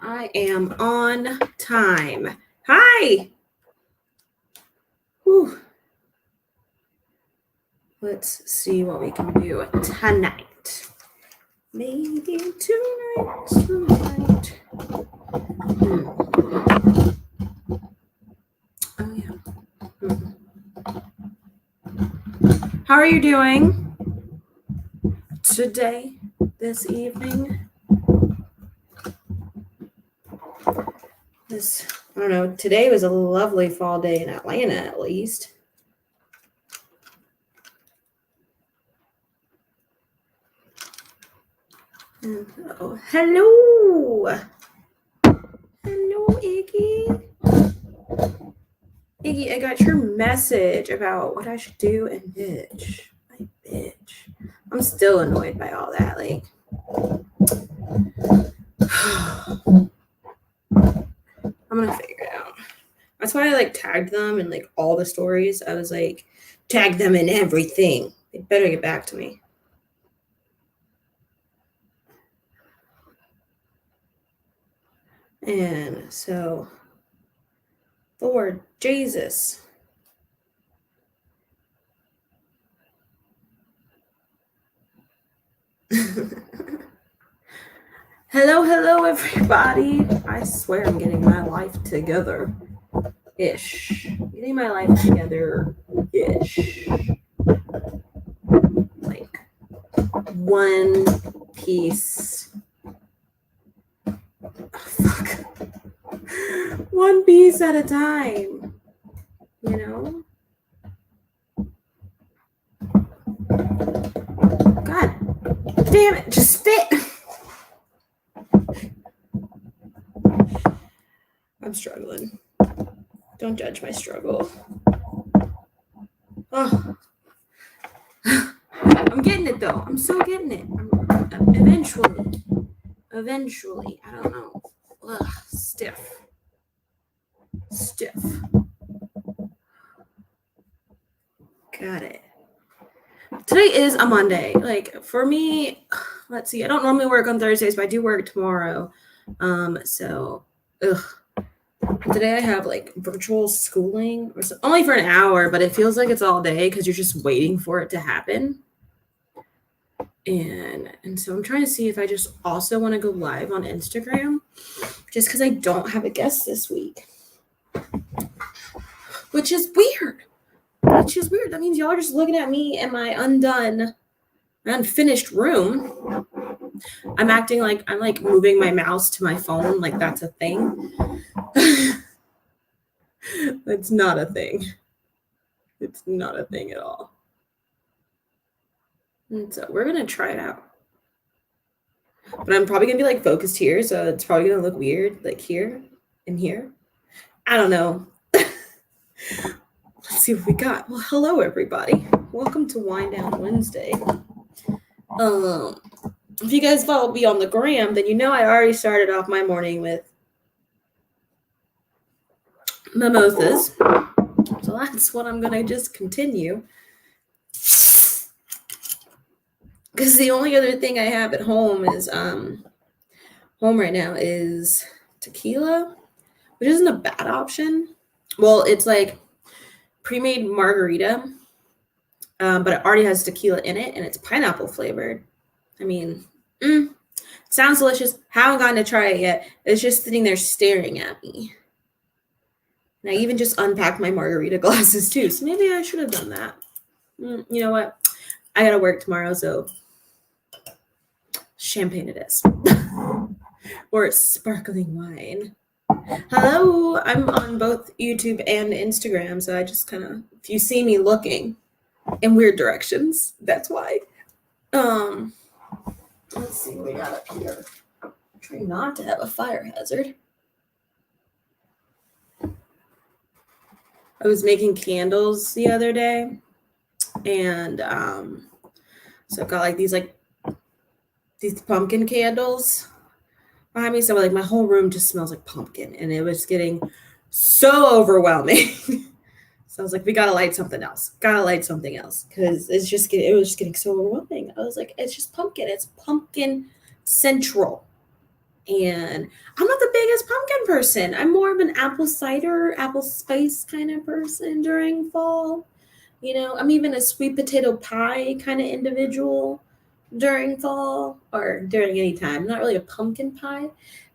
I am on time. Hi. Whew. Let's see what we can do tonight. Maybe tonight. Oh, yeah. How are you doing today, this evening? I don't know, today was a lovely fall day in Atlanta, at least. Oh, hello. Hello, Iggy. Iggy, I got your message about what I should do in bitch. My bitch. I'm still annoyed by all that. Like, I'm gonna figure it out. That's why I tagged them in all the stories. I was like, tag them in everything. They better get back to me. And so, Lord Jesus. Hello, everybody. I swear I'm getting my life together. Ish. Getting my life together. Ish. Like, one piece. Oh, fuck. One piece at a time. You know? God damn it. Just spit. I'm struggling. Don't judge my struggle. Oh. I'm getting it though. I'm so getting it. Eventually. I don't know. Ugh, stiff. Got it. Today is a Monday. For me, let's see. I don't normally work on Thursdays, but I do work tomorrow. So, today I have virtual schooling, only for an hour, but it feels like it's all day because you're just waiting for it to happen. And so I'm trying to see if I just also want to go live on Instagram, just because I don't have a guest this week, which is weird. That means y'all are just looking at me in my unfinished room. I'm acting like I'm moving my mouse to my phone, like that's a thing. It's not a thing. It's not a thing at all. And so we're gonna try it out. But I'm probably gonna be focused here, so it's probably gonna look weird, here and here. I don't know. Let's see what we got. Well, hello everybody. Welcome to Wind Down Wednesday. If you guys follow me on the gram, then you know I already started off my morning with mimosas. So that's what I'm gonna just continue. Because the only other thing I have at home is home right now is tequila, which isn't a bad option. Well, it's pre-made margarita, but it already has tequila in it, and it's pineapple flavored. I mean, sounds delicious. Haven't gotten to try it yet. It's just sitting there staring at me. And I even just unpacked my margarita glasses too, so maybe I should have done that. You know what? I gotta work tomorrow, so champagne it is. Or sparkling wine. Hello, I'm on both YouTube and Instagram, so I just if you see me looking in weird directions, that's why. Let's see what we got up here. I'm trying not to have a fire hazard. I was making candles the other day, and so I've got these pumpkin candles behind me, so my whole room just smells like pumpkin, and it was getting so overwhelming. So I was like, we gotta light something else. Gotta light something else because it was just getting so overwhelming. I was like, it's just pumpkin. It's pumpkin central. And I'm not the biggest pumpkin person. I'm more of an apple cider, apple spice kind of person during fall. I'm even a sweet potato pie kind of individual during fall or during any time. Not really a pumpkin pie,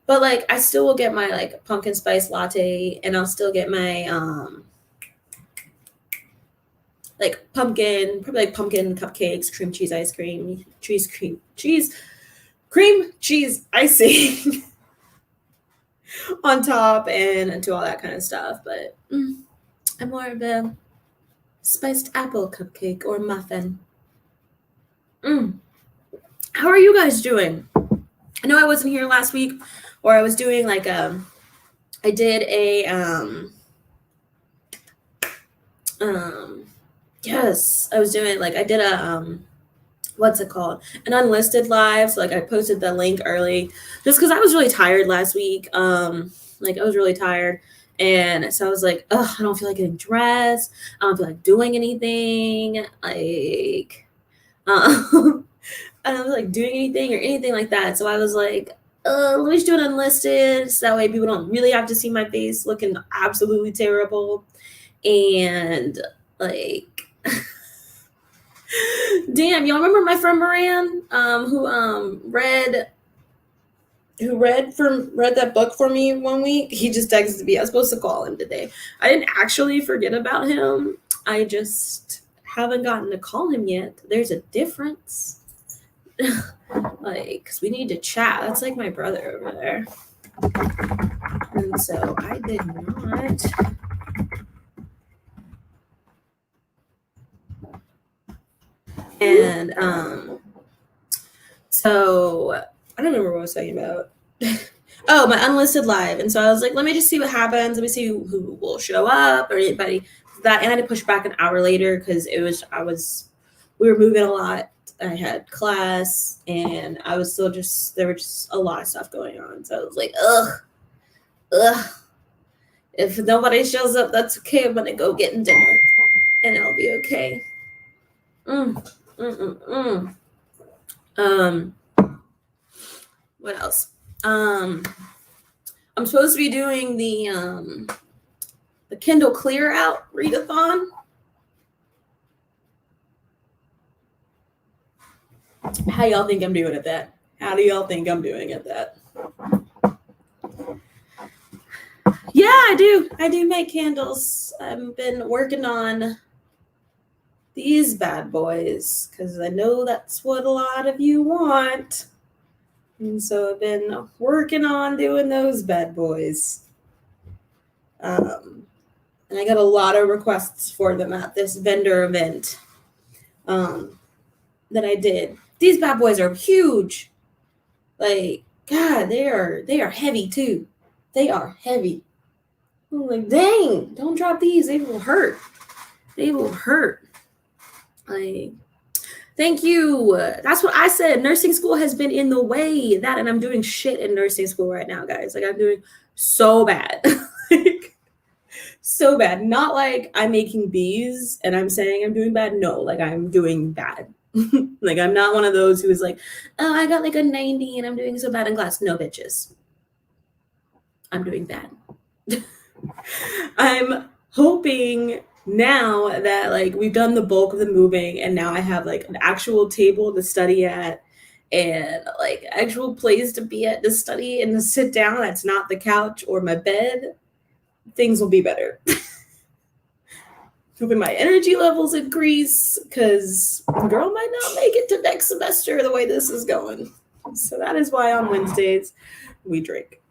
but like I still will get my like pumpkin spice latte, and I'll still get my like probably like pumpkin cupcakes, cream cheese ice cream, cream cheese icing on top, and to all that kind of stuff. But I'm more of a spiced apple cupcake or muffin. How are you guys doing? I know I wasn't here last week, or I was doing like I did a yes, I was doing like I did a what's it called? An unlisted live. So like I posted the link early just because I was really tired last week. Like I was really tired. And so I was like, I don't feel like getting dressed. I don't feel like doing anything. Like I don't feel like doing anything or anything like that. So I was like, let me just do it unlisted. So that way people don't really have to see my face looking absolutely terrible. And like damn, y'all remember my friend Moran, who read that book for me one week? He just texted me. I was supposed to call him today. I didn't actually forget about him. I just haven't gotten to call him yet. There's a difference. Like, 'cause we need to chat. That's like my brother over there. And so I did not. And so I don't remember what I was talking about. Oh, my unlisted live. And so I was like, let me just see what happens. Let me see who will show up or anybody. That, and I had to push back an hour later because we were moving a lot. I had class and I was still there were just a lot of stuff going on. So I was like, ugh. If nobody shows up, that's okay. I'm gonna go get dinner and I'll be okay. What else? I'm supposed to be doing the Kindle Clear Out readathon. How y'all think I'm doing at that? How do y'all think I'm doing at that? Yeah, I do. I do make candles. I've been working on these bad boys because I know that's what a lot of you want. And so I've been working on doing those bad boys. And I got a lot of requests for them at this vendor event that I did. These bad boys are huge. Like, God, they are heavy too. They are heavy. I'm like, dang, don't drop these. They will hurt. They will hurt. Like, thank you. That's what I said. Nursing school has been in the way. That, and I'm doing shit in nursing school right now, guys. Like, I'm doing so bad. Like, so bad. Not like I'm making B's and I'm saying I'm doing bad. No, like I'm doing bad. Like, I'm not one of those who is like, oh, I got like a 90 and I'm doing so bad in class. No, bitches. I'm doing bad. I'm hoping now that like we've done the bulk of the moving and now I have like an actual table to study at and like actual place to be at to study and to sit down that's not the couch or my bed, things will be better. Hoping my energy levels increase because girl might not make it to next semester the way this is going. So that is why on Wednesdays we drink.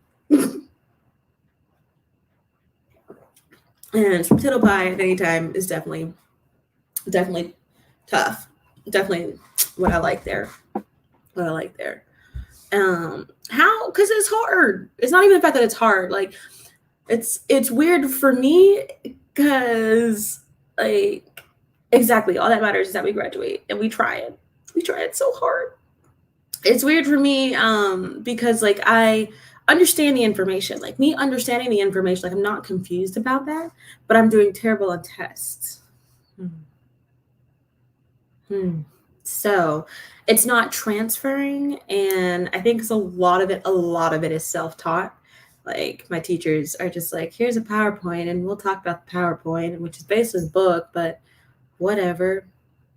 And potato pie at any time is definitely tough. Definitely what I like there. How? Because it's hard. It's not even the fact that it's hard. Like, it's weird for me because, like, exactly all that matters is that we graduate and we try it. We try it so hard. It's weird for me because, like, I understand the information. Like me understanding the information, like I'm not confused about that, but I'm doing terrible on tests. So it's not transferring, and I think a lot of it is self-taught. Like my teachers are just like, here's a PowerPoint and we'll talk about the PowerPoint, which is basically a book, but whatever.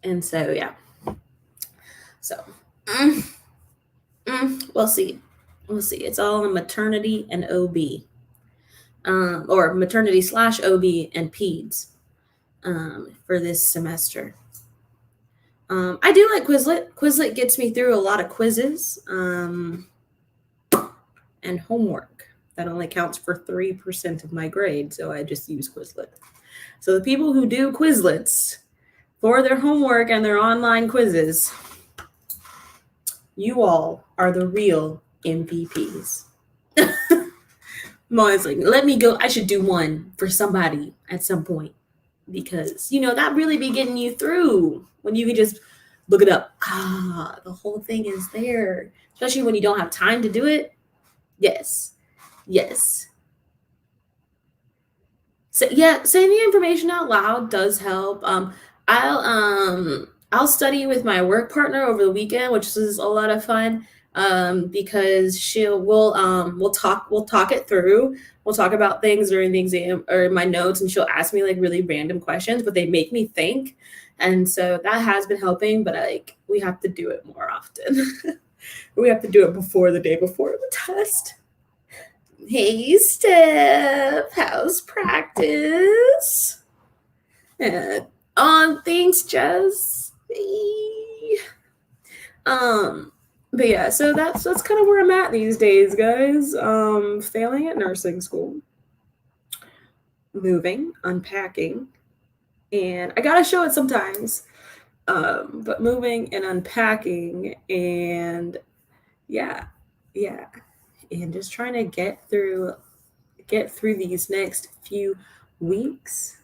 And so yeah. So we'll see. We'll see. It's all in maternity and OB. Or maternity / OB and peds for this semester. I do like Quizlet. Quizlet gets me through a lot of quizzes and homework. That only counts for 3% of my grade, so I just use Quizlet. So the people who do Quizlets for their homework and their online quizzes, you all are the real MVPs. I'm always like, let me go. I should do one for somebody at some point because, that really be getting you through when you can just look it up. The whole thing is there, especially when you don't have time to do it. Yes. So yeah, saying the information out loud does help. I'll study with my work partner over the weekend, which is a lot of fun. Because we'll talk it through. We'll talk about things during the exam or my notes, and she'll ask me like really random questions, but they make me think. And so that has been helping, but like we have to do it more often. We have to do it before the day before the test. Hey, Steph, how's practice? Thanks, Jess. But yeah, so that's kind of where I'm at these days, guys. Failing at nursing school, moving, unpacking, and I gotta show it sometimes. But moving and unpacking, and yeah, and just trying to get through these next few weeks.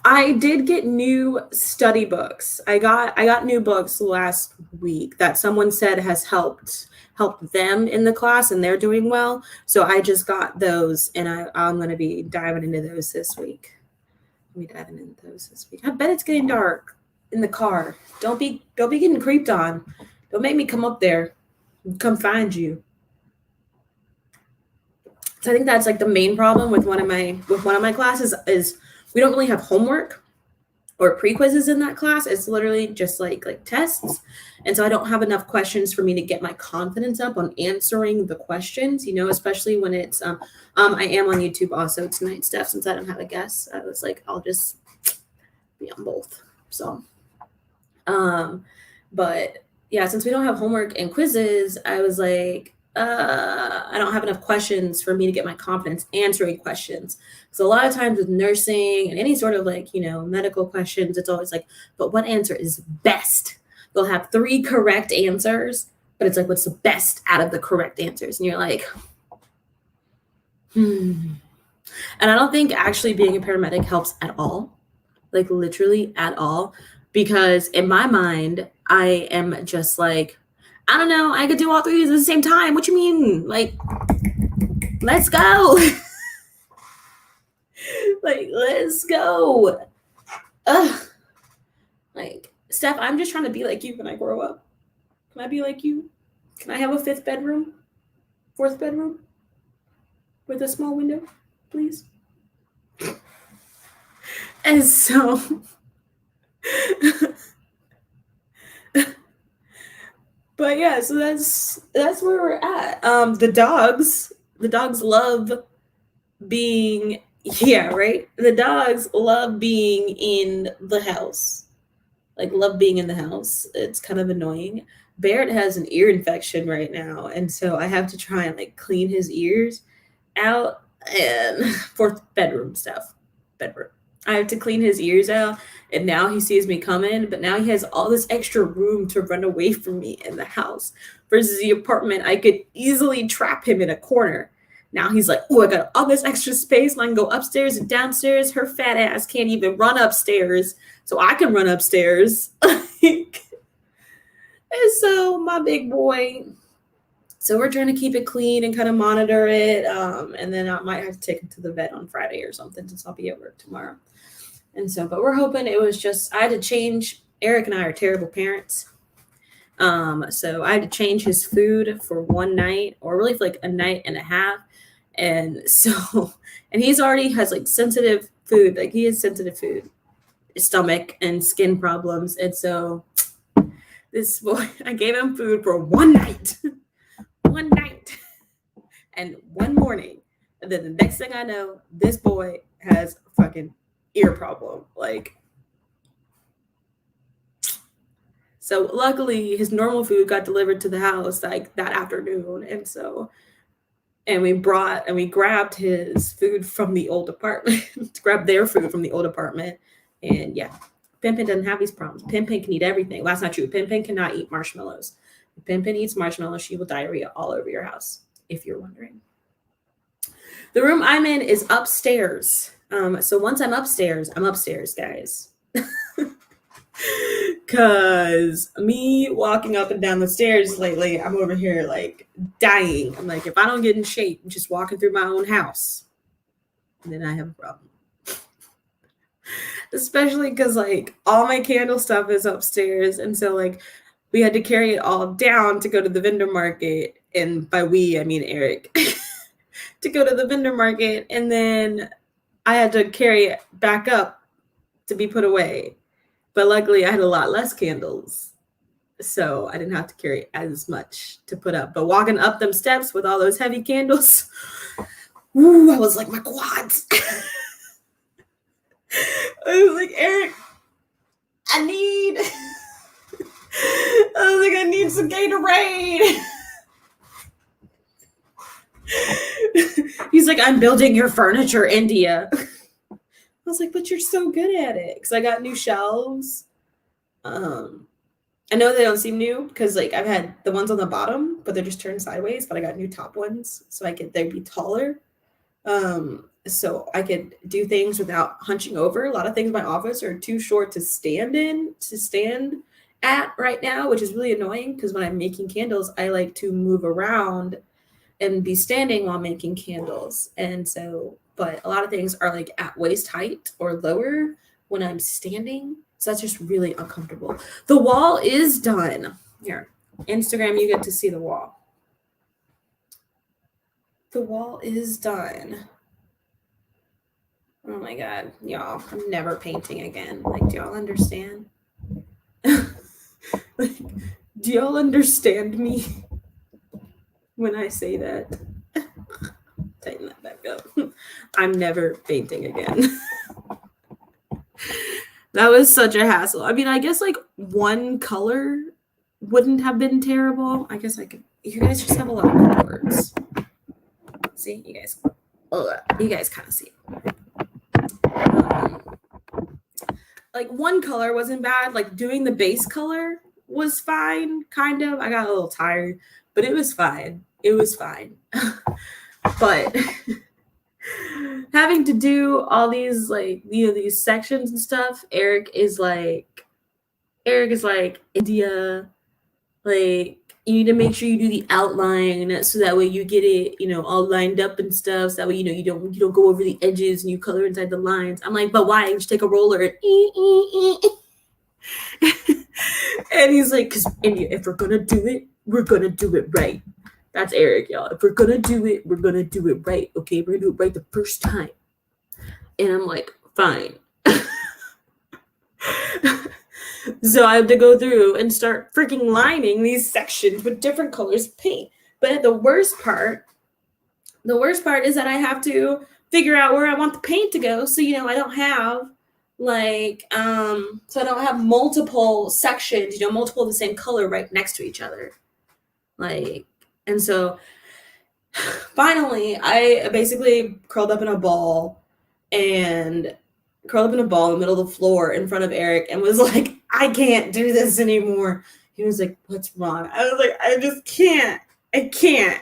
I did get new study books. I got new books last week that someone said has helped them in the class, and they're doing well. So I just got those, and I'm going to be diving into those this week. I bet it's getting dark in the car. Don't be getting creeped on. Don't make me come up there and come find you. So I think that's like the main problem with one of my classes is we don't really have homework or pre-quizzes in that class. It's literally just like tests. And so I don't have enough questions for me to get my confidence up on answering the questions, especially when it's, I am on YouTube also tonight, Steph, since I don't have a guest. I was like, I'll just be on both. So, but yeah, since we don't have homework and quizzes, I was like, I don't have enough questions for me to get my confidence answering questions. So a lot of times with nursing and any sort of medical questions, it's always like, but what answer is best? They'll have 3 correct answers, but it's like, what's the best out of the correct answers? And you're like, And I don't think actually being a paramedic helps at all, like literally at all, because in my mind, I am just like, I don't know, I could do all 3 at the same time. What you mean? Like, let's go. Like, let's go. Like, Steph, I'm just trying to be like you when I grow up. Can I be like you? Can I have a 5th bedroom? 4th bedroom? With a small window, please? And so... But yeah, so that's where we're at. The dogs love being, right? The dogs love being in the house. Like, love being in the house. It's kind of annoying. Barrett has an ear infection right now, and so I have to try and clean his ears out, and for bedroom stuff. I have to clean his ears out, and now he sees me coming, but now he has all this extra room to run away from me in the house. Versus the apartment, I could easily trap him in a corner. Now he's like, oh, I got all this extra space, and I can go upstairs and downstairs. Her fat ass can't even run upstairs, so I can run upstairs. And so my big boy So we're trying to keep it clean and kind of monitor it. And then I might have to take him to the vet on Friday or something since I'll be at work tomorrow. And so, but we're hoping it was just, I had to change, Eric and I are terrible parents. So I had to change his food for one night, or really for like a night and a half. And so, and he's already has like sensitive food, like he has sensitive food, stomach and skin problems. And so this boy, I gave him food for one night, one night, and one morning. And then the next thing I know, this boy has a fucking ear problem. Like, so luckily his normal food got delivered to the house like that afternoon. And so, and we grabbed his food from the old apartment, grabbed their food from the old apartment. And yeah, Pimpin doesn't have these problems. Pimpin can eat everything. Well, that's not true. Pimpin cannot eat marshmallows. If Pimpin eats marshmallows, she will diarrhea all over your house, if you're wondering. The room I'm in is upstairs. So once I'm upstairs, guys. Cause me walking up and down the stairs lately, I'm over here like dying. I'm like, if I don't get in shape, I'm just walking through my own house, then I have a problem. Especially because like all my candle stuff is upstairs, and so like we had to carry it all down to go to the vendor market, and by we I mean Eric, to go to the vendor market, and then I had to carry it back up to be put away. But luckily I had a lot less candles, so I didn't have to carry as much to put up. But walking up them steps with all those heavy candles, ooh, I was like, my quads. I was like, Eric, I was like, I need some Gatorade. He's like, I'm building your furniture, India. I was like, but you're so good at it. Because I got new shelves. I know they don't seem new because like I've had the ones on the bottom, but they're just turned sideways. But I got new top ones, so they'd be taller. So I could do things without hunching over. A lot of things in my office are too short to stand at right now, which is really annoying because when I'm making candles, I like to move around and be standing while making candles. And so, but a lot of things are like at waist height or lower when I'm standing. So that's just really uncomfortable. The wall is done. Here, Instagram, you get to see the wall. The wall is done. Oh my God, y'all, I'm never painting again. Like, do y'all understand? Like, do y'all understand me when I say that? Tighten that back up. I'm never painting again. That was such a hassle. I mean, I guess like one color wouldn't have been terrible. I guess I could. You guys just have a lot of colors. See, you guys kind of see. Like one color wasn't bad. Like doing the base color was fine, kind of. I got a little tired, but it was fine. It was fine. But having to do all these like, you know, these sections and stuff, Eric is like, India, like you need to make sure you do the outline so that way you get it, you know, all lined up and stuff. So that way, you know, you don't go over the edges and you color inside the lines. I'm like, but why? You just take a roller and and he's like, because India, if we're gonna do it, we're gonna do it right. That's Eric, y'all. If we're gonna do it, we're gonna do it right. Okay, we're gonna do it right the first time. And I'm like, fine. So I have to go through and start freaking lining these sections with different colors of paint. But the worst part is that I have to figure out where I want the paint to go. So, you know, I don't have like, so I don't have multiple sections, you know, multiple of the same color right next to each other. Like, and so finally I basically curled up in a ball in the middle of the floor in front of Eric and was like, I can't do this anymore. He was like, what's wrong? I was like, I just can't. I can't.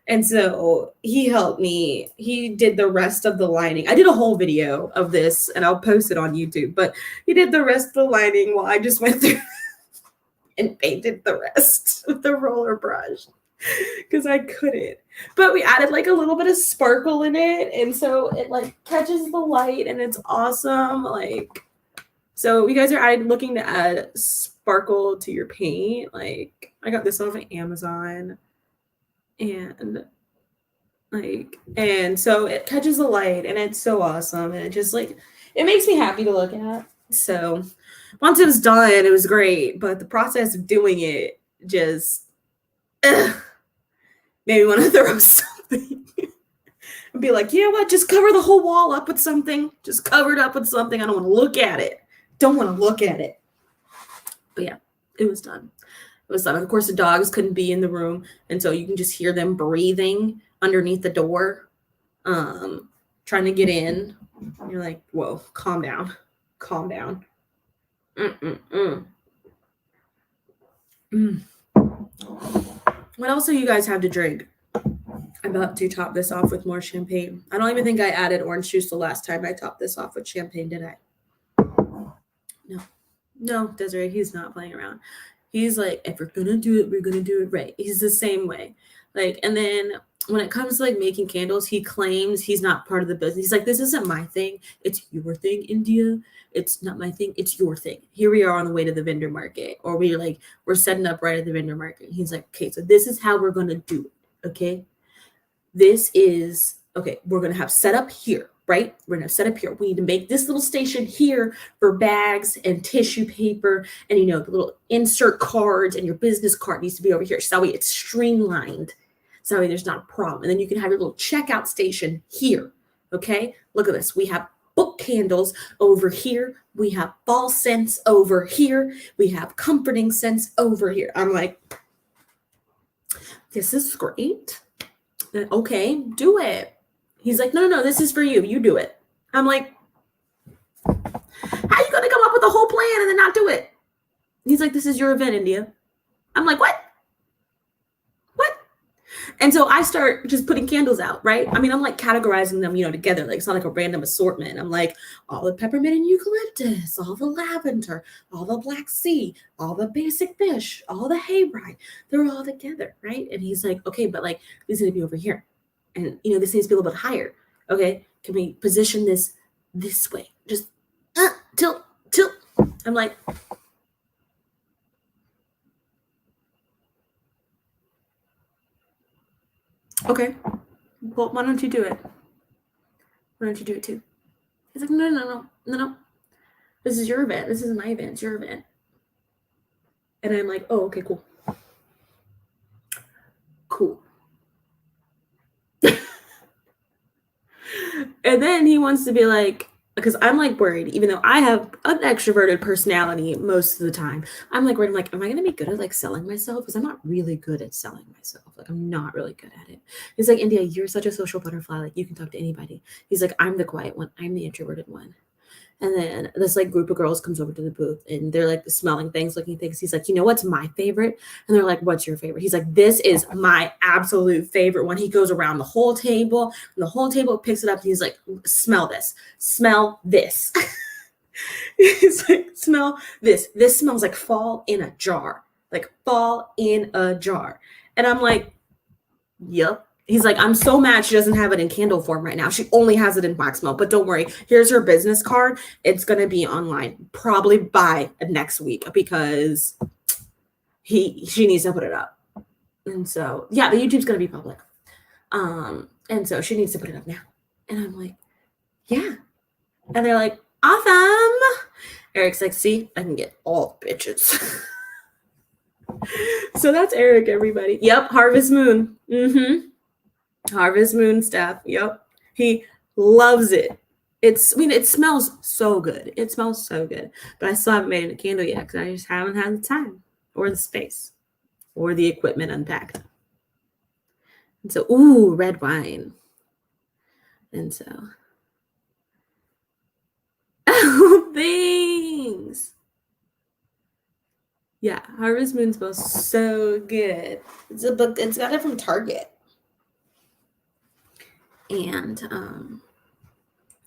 And so he helped me. He did the rest of the lining. I did a whole video of this and I'll post it on YouTube, but he did the rest of the lining while I just went through and painted the rest with the roller brush. because I couldn't. But we added like a little bit of sparkle in it, and so it like catches the light, and it's awesome. Like, so you guys are looking to add sparkle to your paint. Like, I got this off of Amazon, and so it catches the light, and it's so awesome, and it just like it makes me happy to look at. So once it was done, it was great, but the process of doing it just made me want to throw something and be like, you know what? Just cover the whole wall up with something. Just cover it up with something. I don't want to look at it. Don't want to look at it. But yeah, it was done. It was done. Of course, the dogs couldn't be in the room, and so you can just hear them breathing underneath the door, trying to get in. You're like, whoa, calm down. Calm down. What else do you guys have to drink? I'm about to top this off with more champagne. I don't even think I added orange juice the last time I topped this off with champagne, did I? No, Desiree, he's not playing around. He's like, if we're gonna do it, we're gonna do it right. He's the same way. Like, and then when it comes to like making candles, he claims he's not part of the business. He's like, this isn't my thing. It's your thing, India. It's not my thing. It's your thing. Here we are on the way to the vendor market, or we're setting up right at the vendor market. He's like, okay, so this is how we're gonna do it. Okay, we're gonna have set up here, right? We're gonna set up here. We need to make this little station here for bags and tissue paper, and the little insert cards, and your business card needs to be over here. So that way it's streamlined. So that way there's not a problem. And then you can have your little checkout station here. Okay, look at this. We have book candles over here. We have fall scents over here. We have comforting scents over here. I'm like, this is great. Okay, do it. He's like, no, this is for you. You do it. I'm like, how are you going to come up with a whole plan and then not do it? He's like, this is your event, India. I'm like, what? And so I start just putting candles out, right? I mean, I'm like categorizing them, together. Like, it's not like a random assortment. I'm like, all the peppermint and eucalyptus, all the lavender, all the black sea, all the basic fish, all the hayride. They're all together, right? And he's like, okay, but like, these need to be over here. And, this needs to be a little bit higher. Okay, can we position this way? Just tilt. I'm like, okay, well, why don't you do it? Why don't you do it too? He's like, no. This is your event. This isn't my event. It's your event. And I'm like, oh, okay, cool. And then he wants to be like, because I'm like worried, even though I have an extroverted personality most of the time, I'm like worried. I'm like, am I going to be good at like selling myself? Because I'm not really good at selling myself. Like, I'm not really good at it. He's like, India, you're such a social butterfly. Like, you can talk to anybody. He's like, I'm the quiet one. I'm the introverted one. And then this like group of girls comes over to the booth, and they're like smelling things, looking at things. He's like, what's my favorite? And they're like, what's your favorite? He's like, this is my absolute favorite one. He goes around the whole table, and the whole table picks it up, and he's like, smell this. He's like, smell this. This smells like fall in a jar. Like fall in a jar. And I'm like, yep. He's like, I'm so mad she doesn't have it in candle form right now. She only has it in wax melt. But don't worry. Here's her business card. It's going to be online probably by next week because she needs to put it up. And so, yeah, the YouTube's going to be public. And so she needs to put it up now. And I'm like, yeah. And they're like, awesome. Eric's like, see, I can get all the bitches. So that's Eric, everybody. Yep, Harvest Moon. Harvest Moon staff. Yep. He loves it. It smells so good. It smells so good. But I still haven't made it a candle yet because I just haven't had the time or the space or the equipment unpacked. And so, red wine. And so, thanks. Yeah, Harvest Moon smells so good. It's got it from Target. And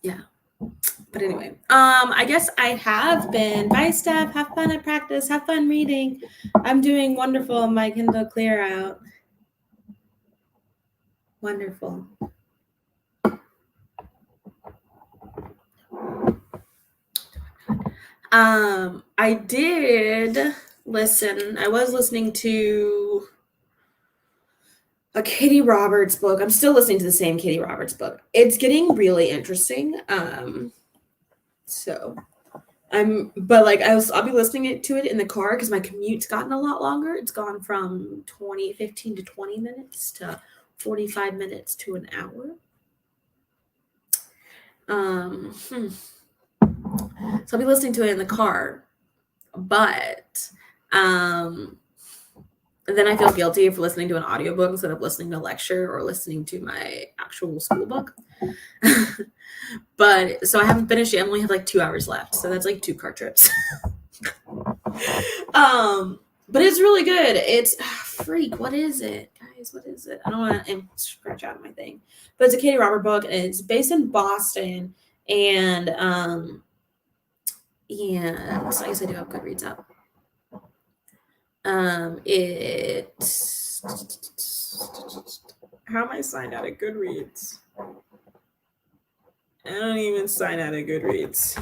yeah. But anyway, I guess I have been. Bye, Steph. Have fun at practice. Have fun reading. I'm doing wonderful on my Kindle Clear Out. Wonderful. I did listen. I was listening to a Katie Roberts book. I'm still listening to the same Katie Roberts book. It's getting really interesting. So but like I'll be listening to it in the car because my commute's gotten a lot longer. It's gone from 15 to 20 minutes to 45 minutes to an hour. So I'll be listening to it in the car, but then I feel guilty for listening to an audiobook instead of listening to a lecture or listening to my actual school book. But so I haven't finished it. I only have like 2 hours left. So that's like 2 car trips. But it's really good. It's freak. What is it, guys? What is it? I don't want to scratch out my thing. But it's a Katie Robert book, and it's based in Boston. And yeah, so I guess I do have Goodreads up. How am I signed out of Goodreads? I don't even sign out of Goodreads.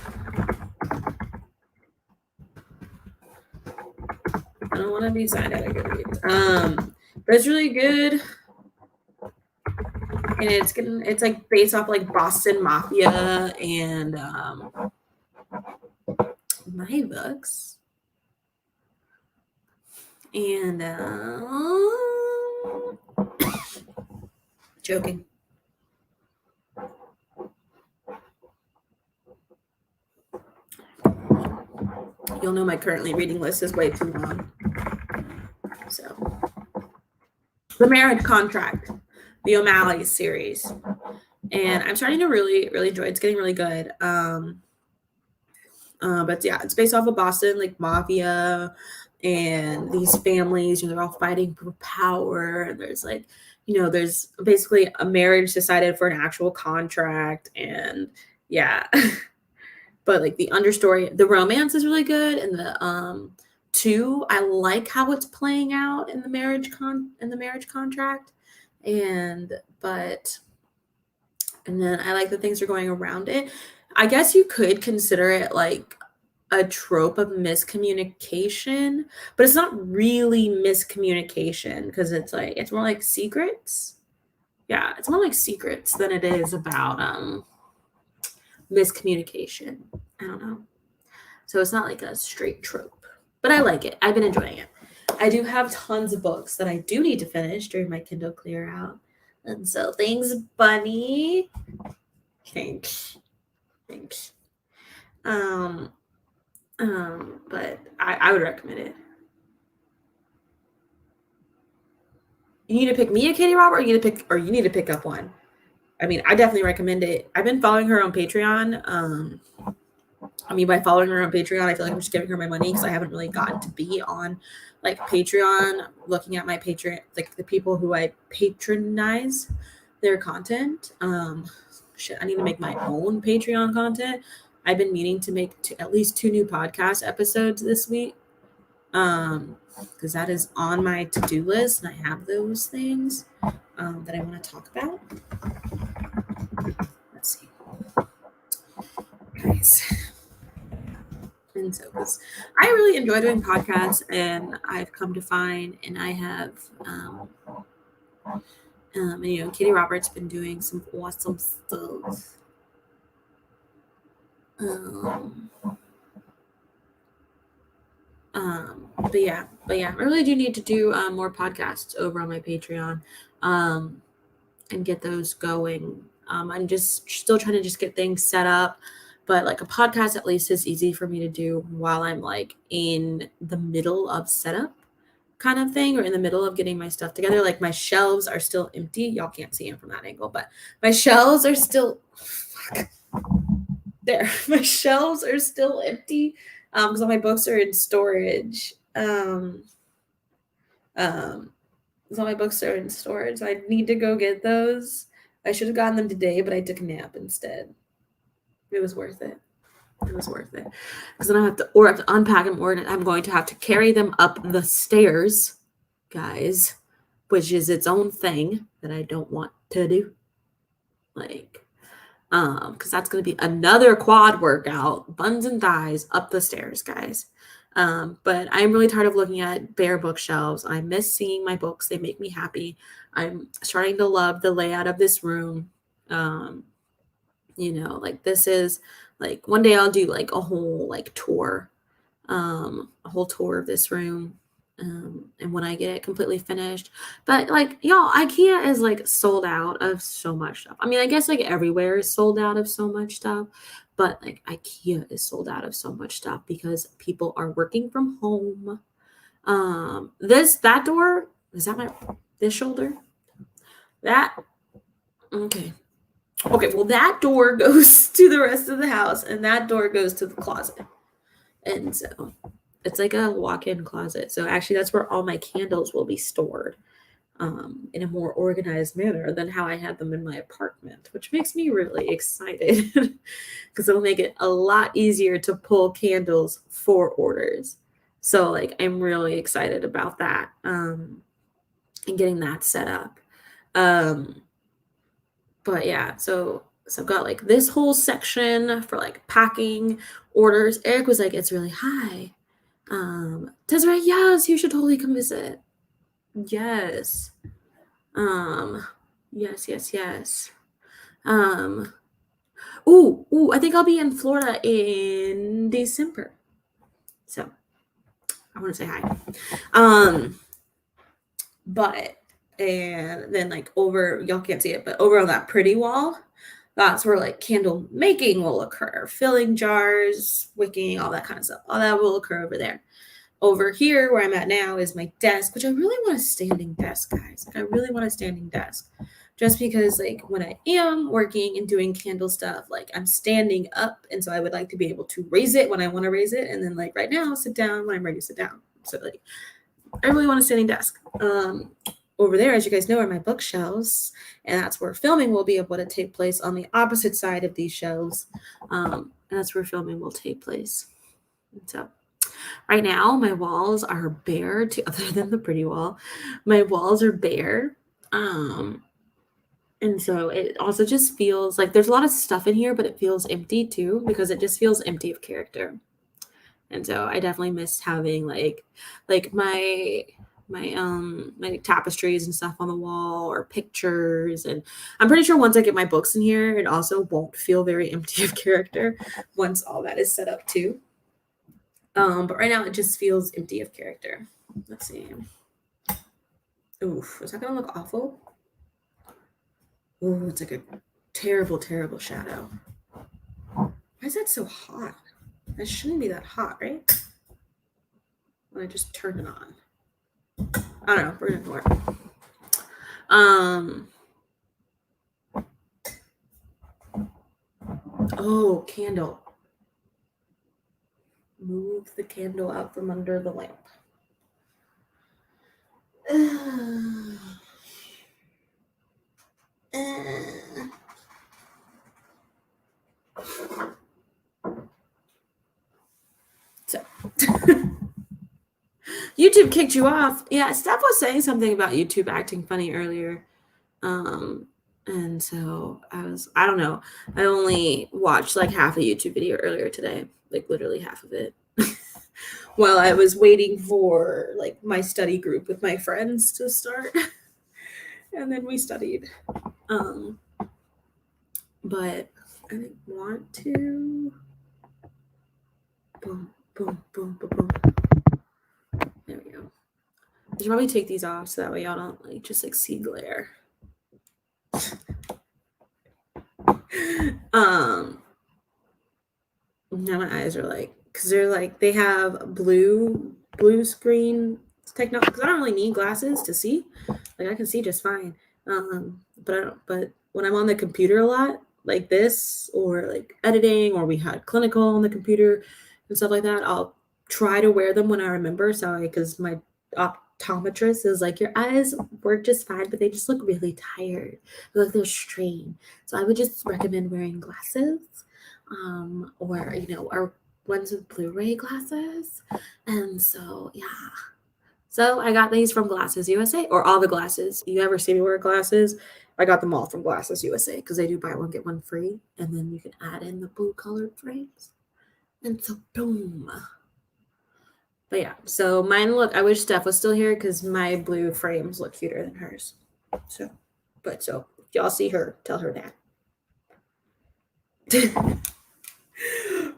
I don't want to be signed out of Goodreads. But it's really good. And it's like based off like Boston Mafia and my books. And joking. You'll know my currently reading list is way too long. So, The Marriage Contract, the O'Malley series, and I'm starting to really enjoy it. It's getting really good. But yeah, it's based off of Boston, like mafia, and these families. They're all fighting for power. And there's like, there's basically a marriage decided for an actual contract, and yeah. But like the understory, the romance is really good, and the I like how it's playing out in the marriage contract, and then I like the things are going around it. I guess you could consider it like a trope of miscommunication, but it's not really miscommunication because it's more like secrets. Yeah, it's more like secrets than it is about miscommunication. I don't know. So it's not like a straight trope, but I like it. I've been enjoying it. I do have tons of books that I do need to finish during my Kindle clear out. And so thanks, Bunny. Thanks. But I would recommend it. You need to pick me a Katie Robert, or you need to pick up one. I mean, I definitely recommend it. I've been following her on Patreon. By following her on Patreon, I feel like I'm just giving her my money because I haven't really gotten to be on like Patreon, looking at my Patreon, like the people who I patronize their content. I need to make my own Patreon content. I've been meaning to make at least 2 new podcast episodes this week. Because that is on my to-do list, and I have those things that I want to talk about. Let's see. Guys. And so, because I really enjoy doing podcasts, and I've come to find, and I have, Katie Roberts been doing some awesome stuff. But yeah, I really do need to do more podcasts over on my Patreon, and get those going. I'm just still trying to just get things set up, but like a podcast at least is easy for me to do while I'm like in the middle of setup kind of thing, or in the middle of getting my stuff together. Like my shelves are still empty. Y'all can't see them from that angle, but my shelves are still there. My shelves are still empty because all my books are in storage. So my books are in storage. So I need to go get those. I should have gotten them today, but I took a nap instead. It was worth it. Because then I have to unpack them, or I'm going to have to carry them up the stairs, guys, which is its own thing that I don't want to do. Like, because that's going to be another quad workout, buns and thighs up the stairs, guys. But I'm really tired of looking at bare bookshelves. I miss seeing my books. They make me happy. I'm starting to love the layout of this room. Like this is like one day I'll do like a whole like tour, a whole tour of this room. And when I get it completely finished, but like y'all, IKEA is like sold out of so much stuff. I mean, I guess like everywhere is sold out of so much stuff, but like IKEA is sold out of so much stuff because people are working from home. That door, is that this shoulder? That, okay. Okay, well, that door goes to the rest of the house, and that door goes to the closet. And so it's like a walk-in closet. So actually, that's where all my candles will be stored, in a more organized manner than how I had them in my apartment, which makes me really excited because it'll make it a lot easier to pull candles for orders. So like, I'm really excited about that, and getting that set up. But yeah, so I've got like this whole section for like packing orders. Eric was like, it's really high. Desiree, yes, you should totally come visit. Yes. Yes. I think I'll be in Florida in December. So I want to say hi. But and then like over, y'all can't see it, but over on that pretty wall, that's where like candle making will occur, filling jars, wicking, all that kind of stuff. All that will occur over there. Over here where I'm at now is my desk, which I really want a standing desk, guys. Like I really want a standing desk. Just because like when I am working and doing candle stuff, like I'm standing up, and so I would like to be able to raise it when I want to raise it, and then like right now sit down when I'm ready to sit down. So like I really want a standing desk. Over there, as you guys know, are my bookshelves, and that's where filming will be able to take place on the opposite side of these shelves. And that's where filming will take place. So right now, my walls are bare, other than the pretty wall. My walls are bare. And so it also just feels like there's a lot of stuff in here, but it feels empty too, because it just feels empty of character. And so I definitely miss having like my tapestries and stuff on the wall, or pictures. And I'm pretty sure once I get my books in here, it also won't feel very empty of character once all that is set up too. But right now it just feels empty of character. Let's see. Oof, is that gonna look awful? Ooh, it's like a terrible, terrible shadow. Why is that so hot? That shouldn't be that hot, right? When I just turn it on. I don't know. We're gonna ignore it. Oh, candle. Move the candle out from under the lamp. So YouTube kicked you off. Yeah, Steph was saying something about YouTube acting funny earlier. And so I don't know. I only watched like half a YouTube video earlier today, like literally half of it. While I was waiting for like my study group with my friends to start. And then we studied. But I didn't want to. Boom, boom, boom, boom, boom. There we go. I should probably take these off so that way y'all don't like just like see glare. Now my eyes are like, because they're like, they have blue screen technology, because I don't really need glasses to see. Like I can see just fine. But when I'm on the computer a lot, like this, or like editing, or we had clinical on the computer and stuff like that, I'll try to wear them when I remember. So because my optometrist is like, your eyes work just fine, but they just look really tired. They look, they're strained. So I would just recommend wearing glasses, or ones with Blu-ray glasses. And so yeah, So I got these from Glasses USA, or all the glasses. You ever see me wear glasses? I got them all from Glasses USA because they do buy one, get one free. And then you can add in the blue colored frames. And so, boom. But yeah, so mine look, I wish Steph was still here because my blue frames look cuter than hers. So, if y'all see her, tell her that.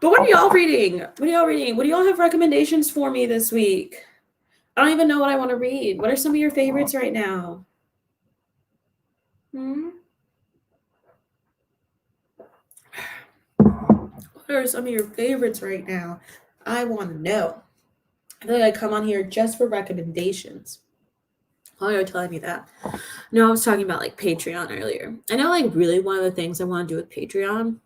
But what are y'all reading? What are y'all reading? What do y'all have recommendations for me this week? I don't even know what I want to read. What are some of your favorites right now? What are some of your favorites right now? I want to know. I feel like I come on here just for recommendations. Why are you telling me that? No, I was talking about like Patreon earlier. I know like really one of the things I want to do with Patreon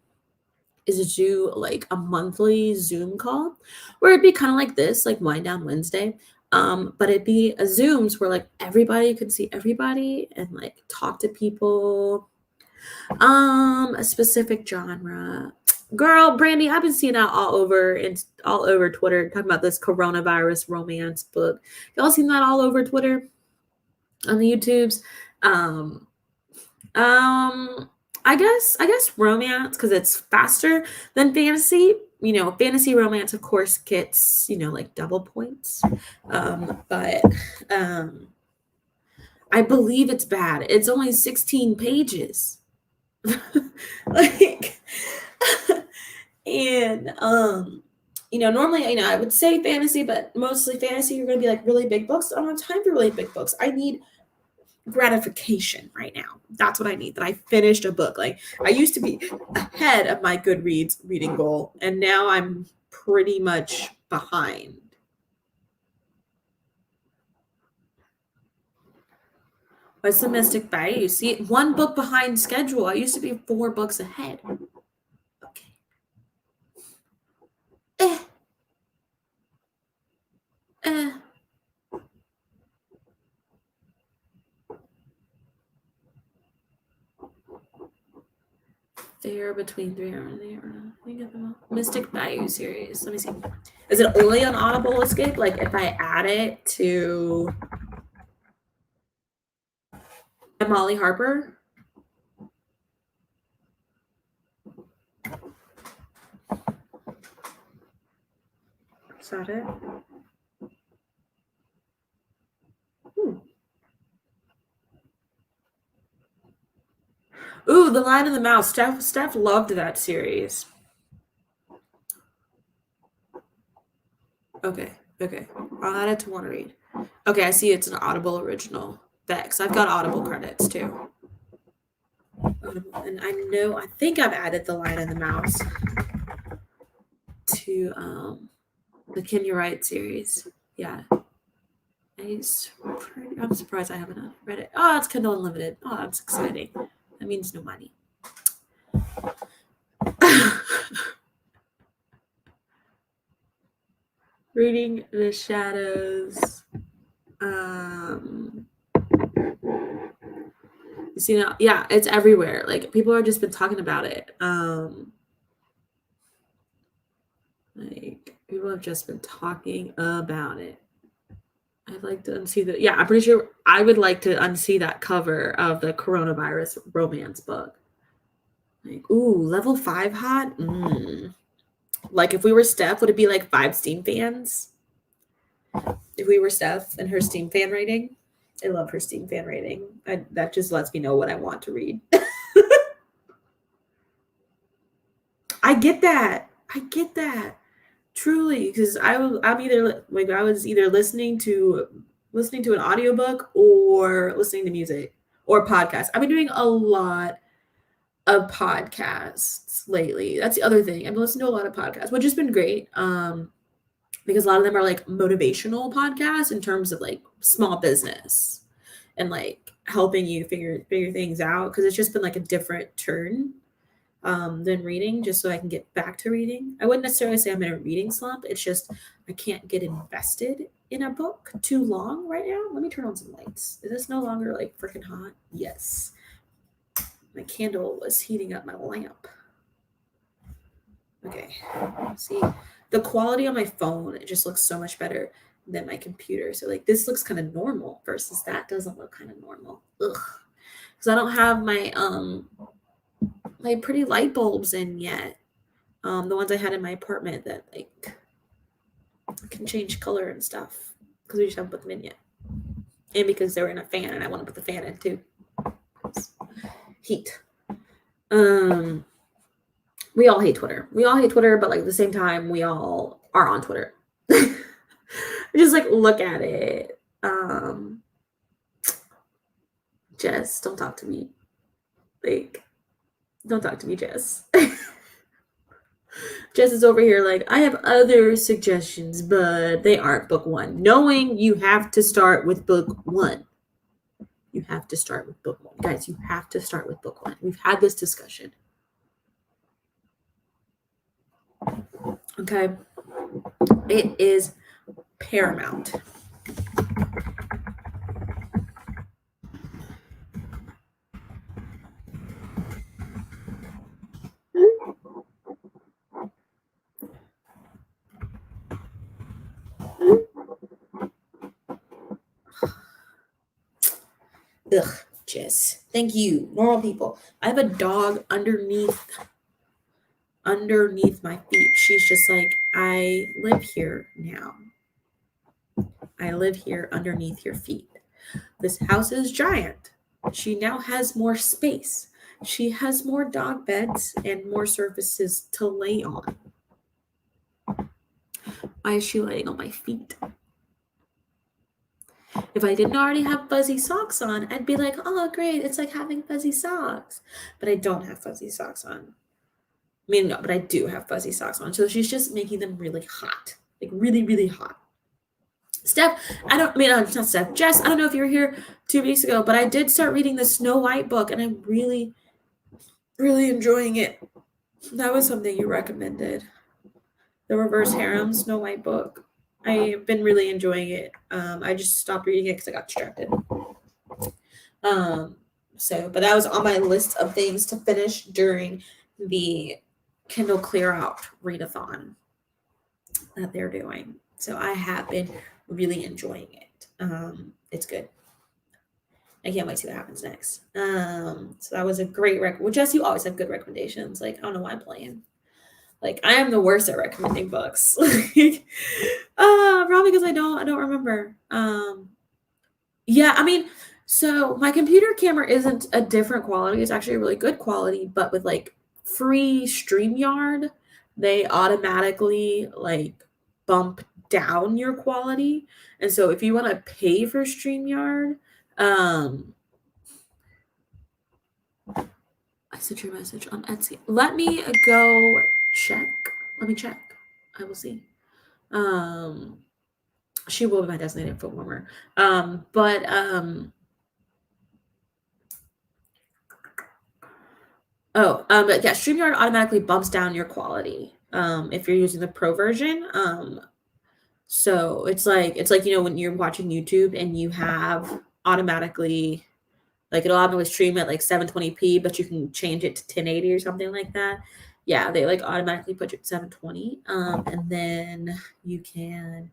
is to do like a monthly Zoom call where it'd be kind of like this, like Wind Down Wednesday. But it'd be a Zooms where like everybody could see everybody and like talk to people. A specific genre. Girl, Brandy, I've been seeing that all over Twitter talking about this coronavirus romance book. Y'all seen that all over Twitter on the YouTubes? I guess romance because it's faster than fantasy. You know, fantasy romance, of course, gets like double points. But I believe it's bad. It's only 16 pages. Like and normally I would say fantasy, but mostly fantasy you're gonna be like really big books. I don't have time for really big books. I need gratification right now. That's what I need, that I finished a book. Like I used to be ahead of my Goodreads reading goal and now I'm pretty much behind. What's the Mystic Bayou? See, one book behind schedule. I used to be 4 books ahead. Okay. They're between 300 and 800. Mystic Bayou series. Let me see. Is it only on Audible Escape? Like if I add it to Molly Harper? Is that it? Ooh, The Lion and the Mouse. Steph loved that series. Okay. I'll add it to want to read. Okay, I see it's an Audible original. Bex. I've got Audible credits too. And I think I've added The Lion and the Mouse to the Can You Write series. Yeah. I'm surprised I haven't read it. Oh, it's Kindle Unlimited. Oh, that's exciting. That means no money. Reading the Shadows. You see now, yeah, it's everywhere. Like people have just been talking about it. Like people have just been talking about it. I'd like to unsee the. Yeah, I'm pretty sure I would like to unsee that cover of the coronavirus romance book. Like, ooh, level 5 hot. Like if we were Steph, would it be like 5 Steam fans? If we were Steph and her Steam fan rating, I love her Steam fan rating. That just lets me know what I want to read. I get that. Truly, because I was either listening to an audiobook or listening to music or podcasts. I've been doing a lot of podcasts lately. That's the other thing. I've been listening to a lot of podcasts, which has been great. Because a lot of them are like motivational podcasts in terms of like small business and like helping you figure things out. Because it's just been like a different turn than reading, just so I can get back to reading. I wouldn't necessarily say I'm in a reading slump. It's just I can't get invested in a book too long right now. Let me turn on some lights. Is this no longer like freaking hot? Yes. My candle was heating up my lamp. Okay. See, the quality on my phone, it just looks so much better. than my computer. So like this looks kind of normal versus that doesn't look kind of normal. Ugh. Because I don't have my pretty light bulbs in yet. The ones I had in my apartment that like can change color and stuff. Because we just haven't put them in yet. And because they were in a fan and I want to put the fan in too. Heat. We all hate Twitter. We all hate Twitter, but like at the same time, we all are on Twitter. Just like look at it. Jess, don't talk to me. Like, don't talk to me, Jess. Jess is over here like, I have other suggestions, but they aren't book one. Knowing you have to start with book one. You have to start with book one. Guys, you have to start with book one. We've had this discussion. Okay. It is paramount. Ugh, Jess. Thank you. Normal people. I have a dog underneath my feet. She's just like, I live here now. I live here underneath your feet. This house is giant. She now has more space. She has more dog beds and more surfaces to lay on. Why is she laying on my feet? If I didn't already have fuzzy socks on, I'd be like, oh, great. It's like having fuzzy socks. But I don't have fuzzy socks on. I mean, no, but I do have fuzzy socks on. So she's just making them really hot. Like really, really hot. Steph, not Steph, Jess, I don't know if you were here 2 weeks ago, but I did start reading the Snow White book and I'm really, really enjoying it. That was something you recommended. The Reverse Harem Snow White book. I've been really enjoying it. I just stopped reading it because I got distracted. But that was on my list of things to finish during the Kindle Clear Out readathon that they're doing. So I have been really enjoying it. It's good. I can't wait to see what happens next. So that was a great Well, Jess, you always have good recommendations. Like, I don't know why I'm playing. Like, I am the worst at recommending books. Probably because I don't remember. Yeah, I mean, so my computer camera isn't a different quality. It's actually a really good quality, but with like free StreamYard, they automatically like bump down your quality. And so if you want to pay for StreamYard, I sent your message on Etsy. Let me go check. Let me check. I will see. She will be my designated foot warmer. But yeah, StreamYard automatically bumps down your quality if you're using the pro version. So it's like when you're watching YouTube and you have automatically it'll automatically stream at like 720p, but you can change it to 1080 or something like that. Yeah, they like automatically put you at 720. And then you can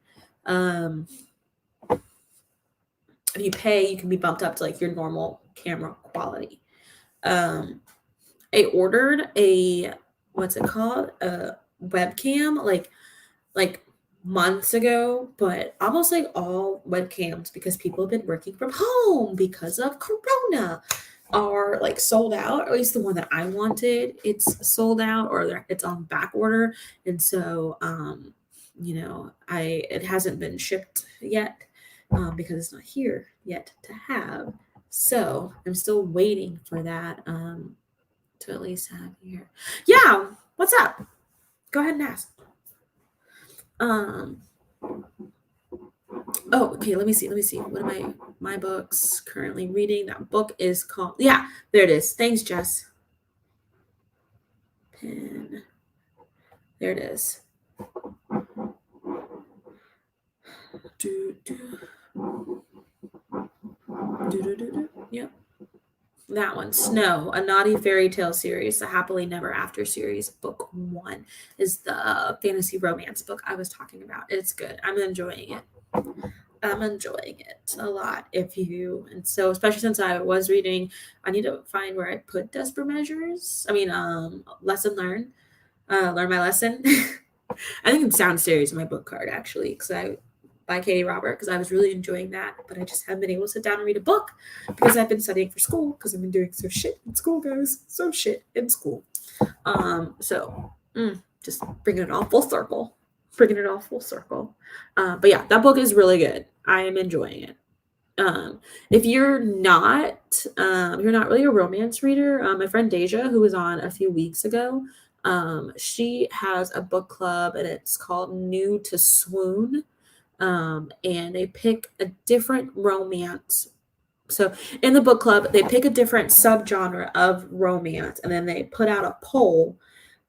if you pay, you can be bumped up to like your normal camera quality. I ordered a what's it called? A webcam like months ago, but almost like all webcams, because people have been working from home because of Corona, are like sold out. Or at least the one that I wanted, it's sold out or it's on back order. And so it hasn't been shipped yet because it's not here yet to have. So I'm still waiting for that to at least have here. Yeah, what's up? Go ahead and ask. Okay, let me see. What am my books currently reading? That book is called, yeah, there it is. Thanks, Jess. Pen. There it is. Yep. That one, Snow, A Naughty Fairy Tale Series, the Happily Never After series, book 1 is the fantasy romance book I was talking about. It's good. I'm enjoying it. I'm enjoying it a lot. And so especially since I was reading, I need to find where I put Desperate Measures. I mean, lesson learned, learn my lesson. I think it's downstairs in my book card actually, because I by Katie Robert, because I was really enjoying that, but I just haven't been able to sit down and read a book because I've been studying for school because I've been doing so shit in school, guys. So shit in school. Just bringing it all full circle. Bringing it all full circle. But yeah, that book is really good. I am enjoying it. If you're not really a romance reader, my friend Deja, who was on a few weeks ago, she has a book club and it's called New to Swoon. And they pick a different romance. So in the book club, they pick a different subgenre of romance and then they put out a poll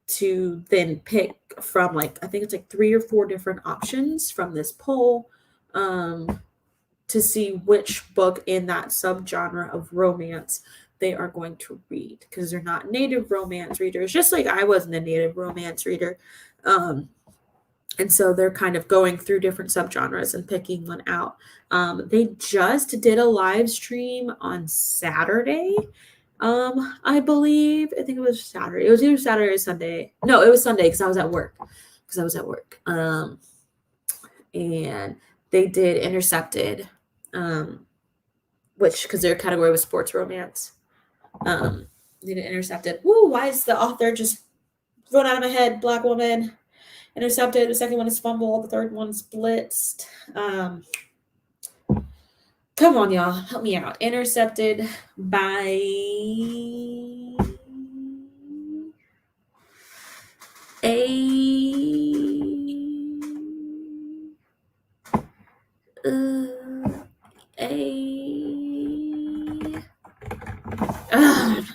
to then pick from like I think it's like 3 or 4 different options from this poll to see which book in that subgenre of romance they are going to read because they're not native romance readers, just like I wasn't a native romance reader. And so they're kind of going through different subgenres and picking one out. They just did a live stream on Saturday. I believe. I think it was Saturday. It was either Saturday or Sunday. No, it was Sunday because I was at work. And they did Intercepted, which because their category was sports romance. They did Intercepted. Woo! Why is the author just thrown out of my head? Black woman. Intercepted. The second one is Fumble. The third one's Blitzed. Come on, y'all. Help me out. Intercepted by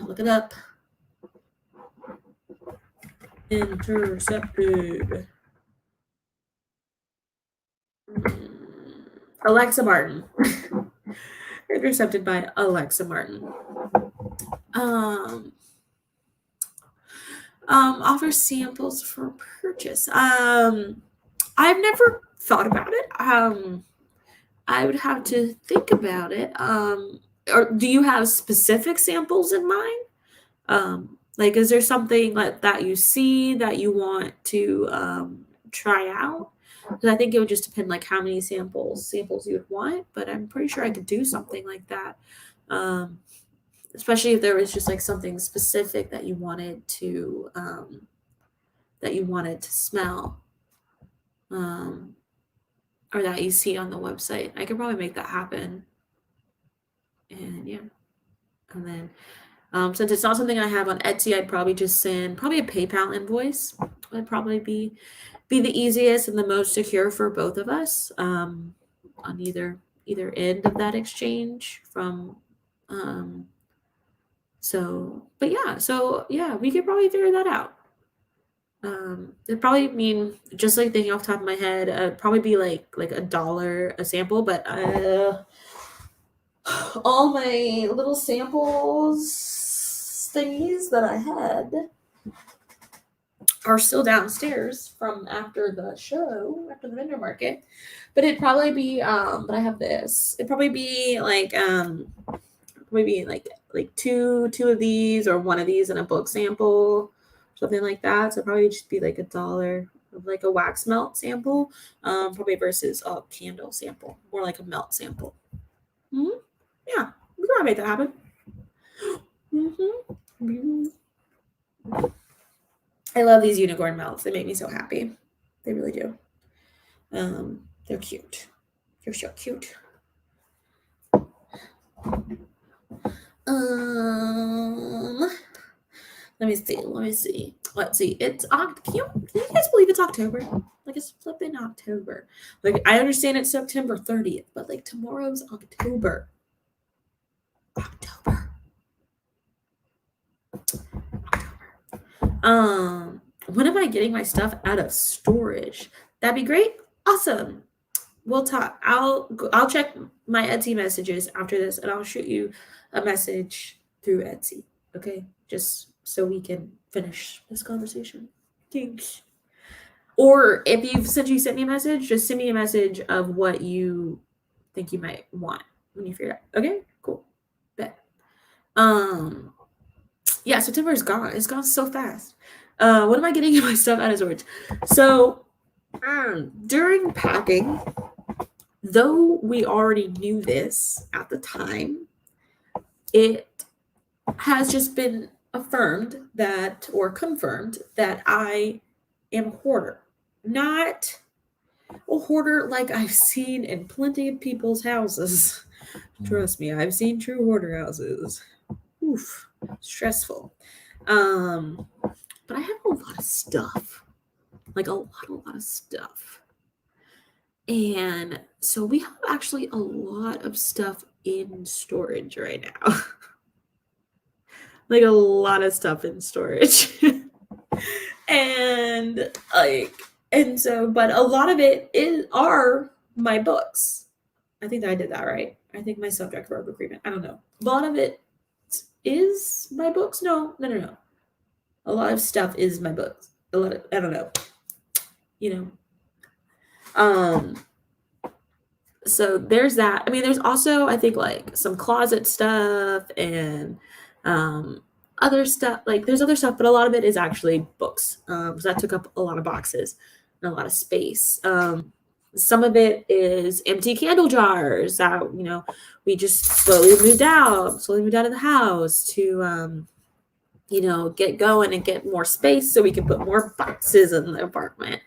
look it up. Intercepted. Alexa Martin. Intercepted by Alexa Martin. Offer samples for purchase. I've never thought about it. I would have to think about it. Or do you have specific samples in mind? Like, is there something like that you see that you want to try out? Because I think it would just depend, like how many samples you would want. But I'm pretty sure I could do something like that. Especially if there was just like something specific that you wanted to smell, or that you see on the website. I could probably make that happen. And yeah, and then since it's not something I have on Etsy, I'd probably just send a PayPal invoice. Would probably be the easiest and the most secure for both of us on either end of that exchange from. But yeah, we could probably figure that out. It'd probably mean, just like thinking off the top of my head, it'd probably be like $1 a sample, but all my little samples thingies that I had are still downstairs from after the show, after the vendor market. But it'd probably be but I have this. It'd probably be like maybe like two of these or one of these in a book sample, something like that. So probably just be like $1 of like a wax melt sample, probably versus a candle sample, more like a melt sample. Yeah, we gotta make that happen. I love these unicorn melts. They make me so happy. They really do. They're cute. They're so cute. Let me see. Let's see. It's can you guys believe it's October? Like, it's flipping October. Like, I understand it's September 30th, but like tomorrow's October. When am I getting my stuff out of storage? That'd be great. Awesome. We'll talk. I'll check my Etsy messages after this, and I'll shoot you a message through Etsy. Okay, just so we can finish this conversation. Thanks. Or if you sent me a message, just send me a message of what you think you might want when you figure it out. Okay, cool. Bet. Yeah, September is gone. It's gone so fast. What am I getting my stuff out of storage? So during packing, though we already knew this at the time, it has just been affirmed that, or confirmed that I am a hoarder. Not a hoarder like I've seen in plenty of people's houses. Trust me, I've seen true hoarder houses. Oof, stressful. But I have a lot of stuff. Like a lot of stuff. And so we have actually a lot of stuff in storage right now. Like a lot of stuff in storage. And so, but a lot of it are my books. I think that I did that right. I think my subject verb agreement. I don't know. A lot of it is my books. No. A lot of stuff is my books. I don't know. So there's that. I mean, there's also, I think, like some closet stuff and other stuff. Like there's other stuff, but a lot of it is actually books. So that took up a lot of boxes and a lot of space. Some of it is empty candle jars that, we just slowly moved out of the house to, get going and get more space so we can put more boxes in the apartment.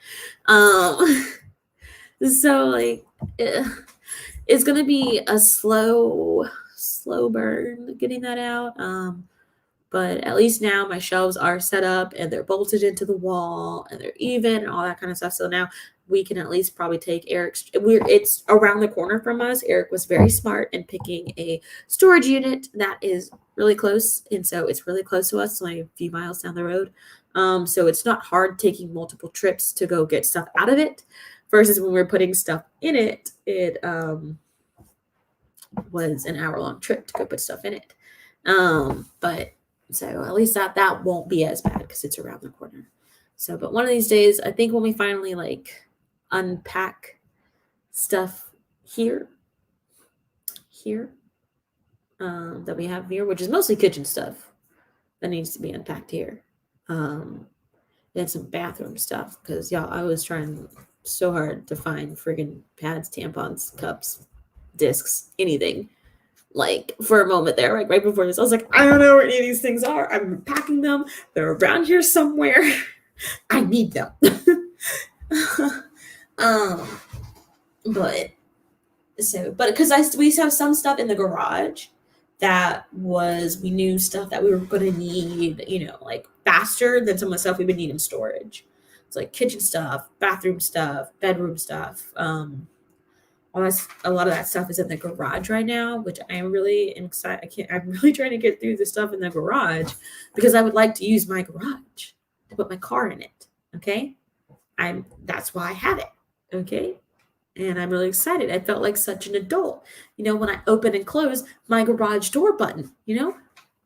So like, it's going to be a slow burn getting that out. But at least now my shelves are set up and they're bolted into the wall and they're even and all that kind of stuff. So now we can at least probably take Eric's. It's around the corner from us. Eric was very smart in picking a storage unit that is really close. And so it's really close to us, only a few miles down the road. So it's not hard taking multiple trips to go get stuff out of it. Versus when we were putting stuff in it, it was an hour-long trip to go put stuff in it. But so at least that won't be as bad because it's around the corner. So, but one of these days, I think when we finally like unpack stuff here, that we have here, which is mostly kitchen stuff that needs to be unpacked here. And some bathroom stuff because y'all, I was trying so hard to find friggin' pads, tampons, cups, discs, anything. Like for a moment there, like right before this, I was like, I don't know where any of these things are. I'm packing them. They're around here somewhere. I need them. But because we have some stuff in the garage that we knew stuff that we were going to need, like faster than some of the stuff we would need in storage. It's like kitchen stuff, bathroom stuff, bedroom stuff. A lot of that stuff is in the garage right now, which I am really excited. I'm really trying to get through the stuff in the garage because I would like to use my garage to put my car in it. Okay. That's why I have it. Okay. And I'm really excited. I felt like such an adult, when I open and close my garage door button, boop,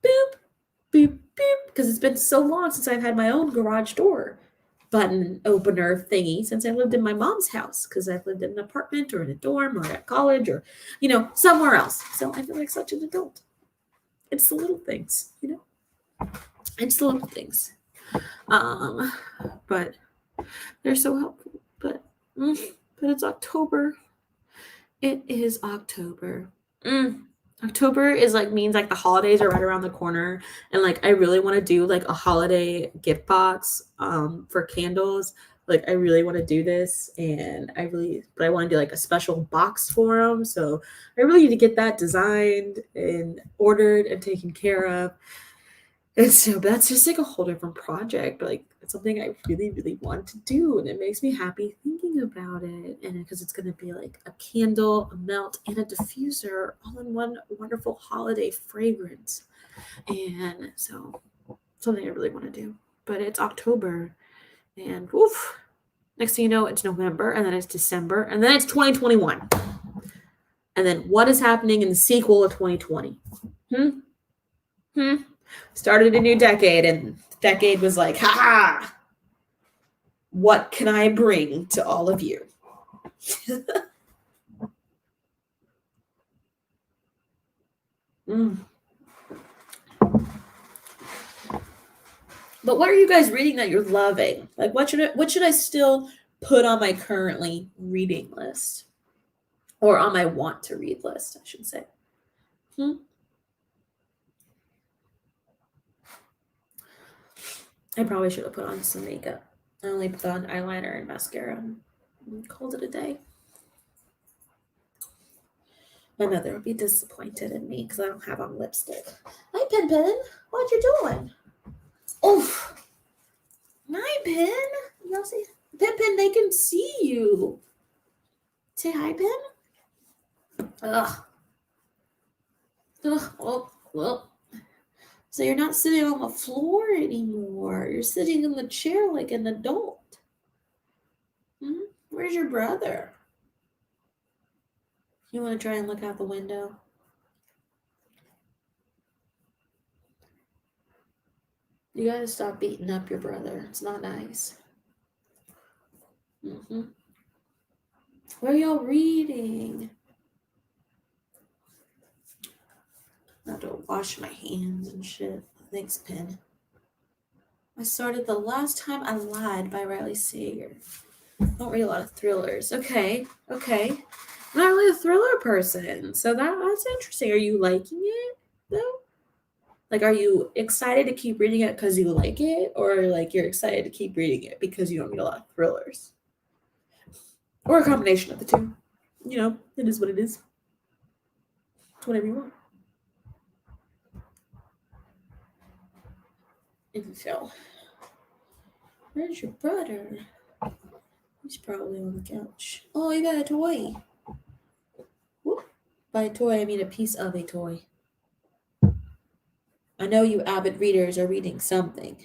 boop, boop, because it's been so long since I've had my own garage door button opener thingy since I lived in my mom's house, because I've lived in an apartment or in a dorm or at college or, somewhere else. So I feel like such an adult. It's the little things, It's the little things. But they're so helpful. But it's October. It is October. October is means the holidays are right around the corner, and I really want to do a holiday gift box for candles. I really want to do this, but I want to do a special box for them. So I really need to get that designed and ordered and taken care of. And so, but that's just a whole different project. But it's something I really, really want to do, and it makes me happy thinking about it. And because it's going to be a candle, a melt, and a diffuser all in one wonderful holiday fragrance. And so, something I really want to do. But it's October, and woof. Next thing you know, it's November, and then it's December, and then it's 2021. And then what is happening in the sequel of 2020? Started a new decade, and the decade was ha! What can I bring to all of you? But what are you guys reading that you're loving? Like, what should I still put on my currently reading list, or on my want to read list, I should say? I probably should have put on some makeup. I only put on eyeliner and mascara and called it a day. My mother will be disappointed in me because I don't have on lipstick. Hi, Pin Pin. What you doing? Oof. Hi, Pin. Y'all see? Pin Pin, they can see you. Say hi, Pin. Ugh. Ugh. Well. So you're not sitting on the floor anymore. You're sitting in the chair like an adult. Where's your brother? You want to try and look out the window? You gotta stop beating up your brother. It's not nice. What are y'all reading? I have to wash my hands and shit. Thanks, Pin. I started The Last Time I Lied by Riley Sager. I don't read a lot of thrillers. Okay. I'm not really a thriller person, so that's interesting. Are you liking it, though? Like, are you excited to keep reading it because you like it, or like you're excited to keep reading it because you don't read a lot of thrillers? Or a combination of the two. You know, it is what it is. It's whatever you want. And so, where's your brother? He's probably on the couch. Oh, you got a toy. Whoop. By a toy, I mean a piece of a toy. I know you avid readers are reading something.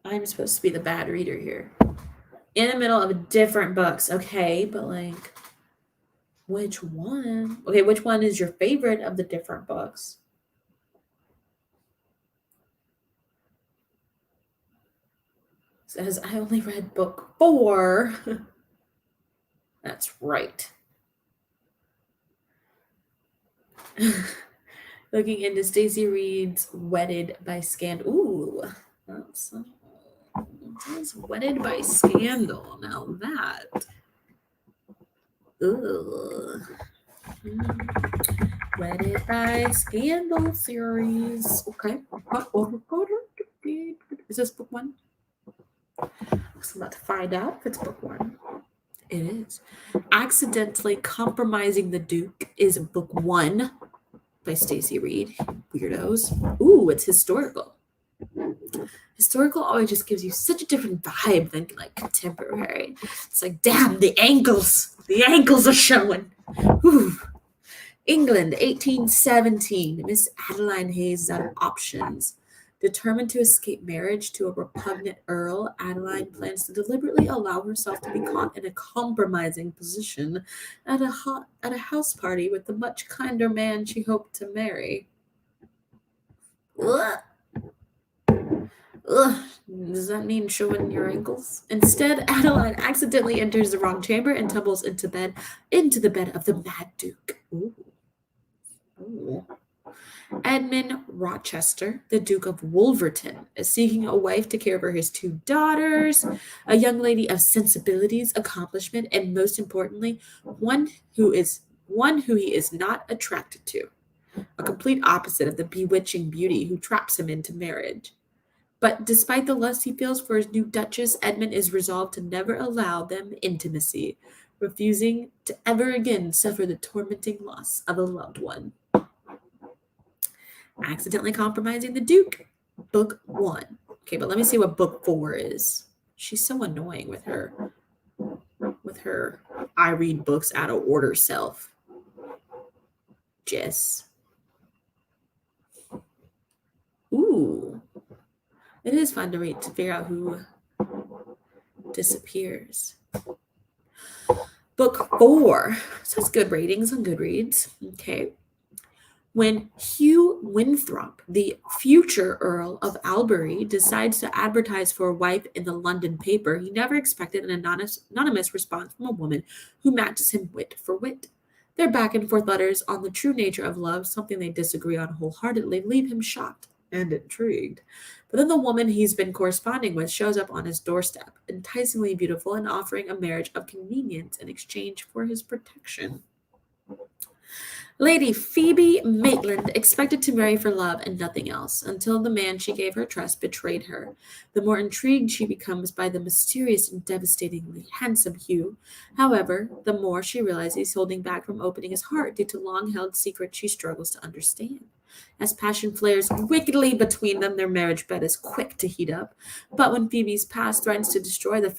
I'm supposed to be the bad reader here. In the middle of different books. Okay, but like, which one? Okay, which one is your favorite of the different books? Says I only read book 4. That's right. Looking into Stacy Reid's Wedded by Scandal. Ooh, that's Wedded by Scandal. Now that. Ugh. Wedded by Scandal series. Okay. Is this book 1? I'm about to find out if it's book 1. It is. Accidentally Compromising the Duke is book 1 by Stacy Reid. Weirdos. Ooh, it's historical. Historical always just gives you such a different vibe than like contemporary. It's like, damn, the ankles are showing. Ooh. England, 1817. Miss Adeline Hayes is out of options. Determined to escape marriage to a repugnant earl, Adeline plans to deliberately allow herself to be caught in a compromising position at a house party with the much kinder man she hoped to marry. Ugh. Ugh. Does that mean showing your ankles? Instead, Adeline accidentally enters the wrong chamber and tumbles into the bed of the Mad Duke. Ooh. Edmund Rochester, the Duke of Wolverton, is seeking a wife to care for his 2 daughters, a young lady of sensibilities, accomplishment, and most importantly, one who he is not attracted to, a complete opposite of the bewitching beauty who traps him into marriage. But despite the lust he feels for his new Duchess, Edmund is resolved to never allow them intimacy, refusing to ever again suffer the tormenting loss of a loved one. Accidentally Compromising the Duke, book 1. Okay, but let me see what book 4 is. She's so annoying with her I read books out of order self. Jess. Ooh. It is fun to read to figure out who disappears. Book 4. So that's good ratings on Goodreads. Okay. When Hugh Winthrop, the future Earl of Albury, decides to advertise for a wife in the London paper, he never expected an anonymous response from a woman who matches him wit for wit. Their back and forth letters on the true nature of love, something they disagree on wholeheartedly, leave him shocked and intrigued. But then the woman he's been corresponding with shows up on his doorstep, enticingly beautiful and offering a marriage of convenience in exchange for his protection. Lady Phoebe Maitland expected to marry for love and nothing else, until the man she gave her trust betrayed her. The more intrigued she becomes by the mysterious and devastatingly handsome Hugh, however, the more she realizes he's holding back from opening his heart due to long-held secrets she struggles to understand. As passion flares wickedly between them, their marriage bed is quick to heat up. But when Phoebe's past threatens to destroy the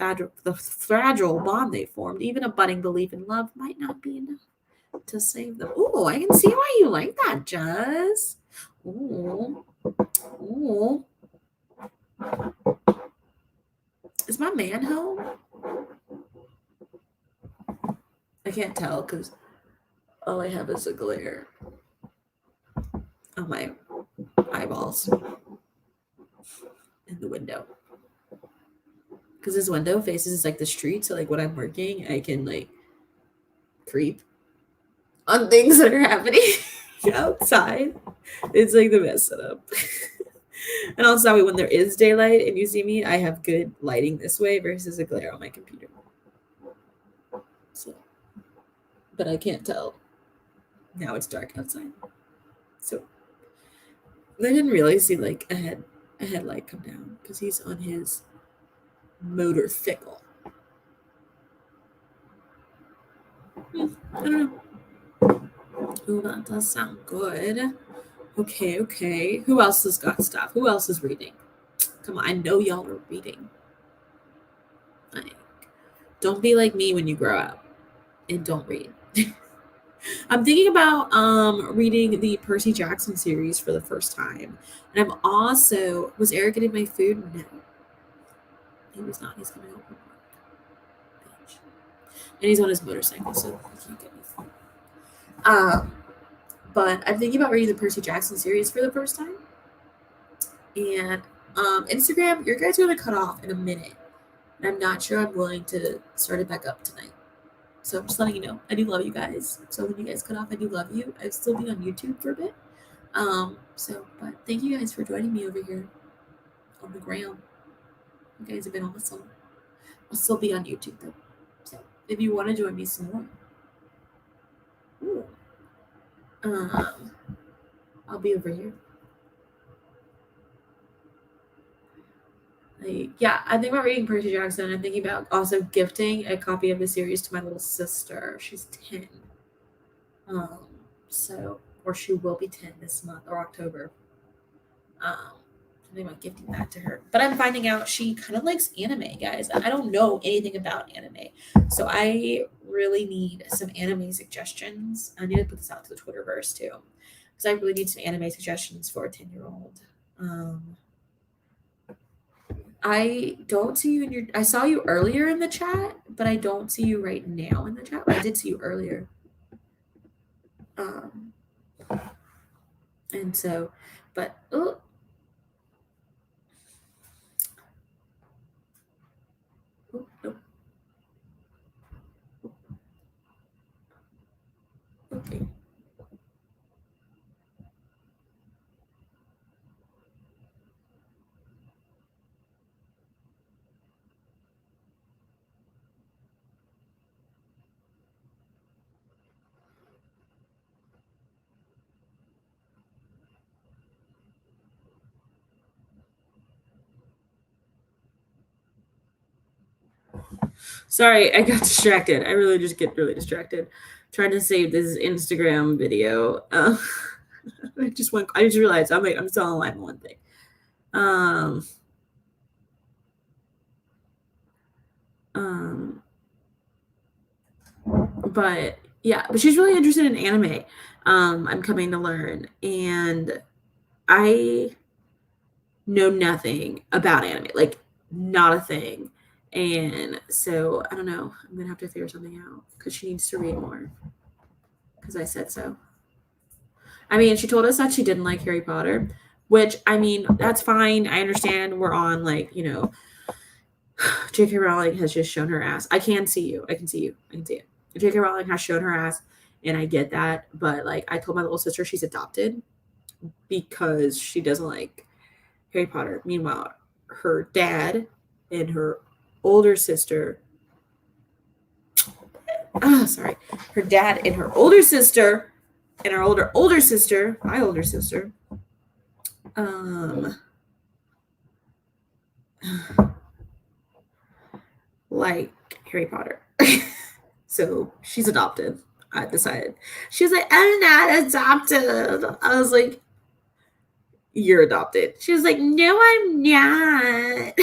fragile bond they formed, even a budding belief in love might not be enough to save them. Ooh, I can see why you like that, Jess. Ooh. Ooh. Is my man home? I can't tell because all I have is a glare on my eyeballs in the window. Because this window faces like the street, so like when I'm working, I can like creep on things that are happening outside. It's like the best setup. And also that way when there is daylight and you see me, I have good lighting this way versus a glare on my computer. So, but I can't tell. Now it's dark outside. So I didn't really see like a headlight come down because he's on his motorcycle. I don't know. Oh, that does sound good. Okay. Who else has got stuff? Who else is reading? Come on, I know y'all are reading. Like, don't be like me when you grow up and don't read. I'm thinking about reading the Percy Jackson series for the first time. And I'm also, was Eric getting my food? No. He was not. He's coming home from work. Bitch. And he's on his motorcycle, so he can't get me food. But I'm thinking about reading the Percy Jackson series for the first time. And Instagram, your guys are going to cut off in a minute. And I'm not sure I'm willing to start it back up tonight. So I'm just letting you know. I do love you guys. So when you guys cut off, I do love you. I'll still be on YouTube for a bit. But thank you guys for joining me over here on the ground. You guys have been awesome. I'll still be on YouTube though. So if you want to join me some more. Ooh. I'll be over here. I think about reading Percy Jackson. I'm thinking about also gifting a copy of the series to my little sister. She's 10. Or she will be 10 this month or October. I'm thinking about gifting that to her. But I'm finding out she kind of likes anime, guys. I don't know anything about anime. So I really need some anime suggestions. I need to put this out to the Twitterverse too. Because I really need some anime suggestions for a 10-year-old. I don't see you I saw you earlier in the chat, but I don't see you right now in the chat. But I did see you earlier. And so, but oh. Nope. Okay. Sorry, I got distracted. I really just get really distracted trying to save this Instagram video. I just realized I'm still on live on one thing. But yeah, but she's really interested in anime. I'm coming to learn, and I know nothing about anime, like not a thing. And so I don't know. I'm gonna have to figure something out because she needs to read more. Because I said so. I mean, she told us that she didn't like Harry Potter, which I mean, that's fine. I understand. We're on J.K. Rowling has just shown her ass. I can see you. I can see you. I can see it. J.K. Rowling has shown her ass, And I get that, but like I told my little sister she's adopted because she doesn't like Harry Potter. Meanwhile, her dad and her older sister, sorry, her dad and her older sister and our older sister, my older sister, like Harry Potter. So she's adopted. I decided. She was like, I'm not adopted. I was like, you're adopted. She was like, no, I'm not.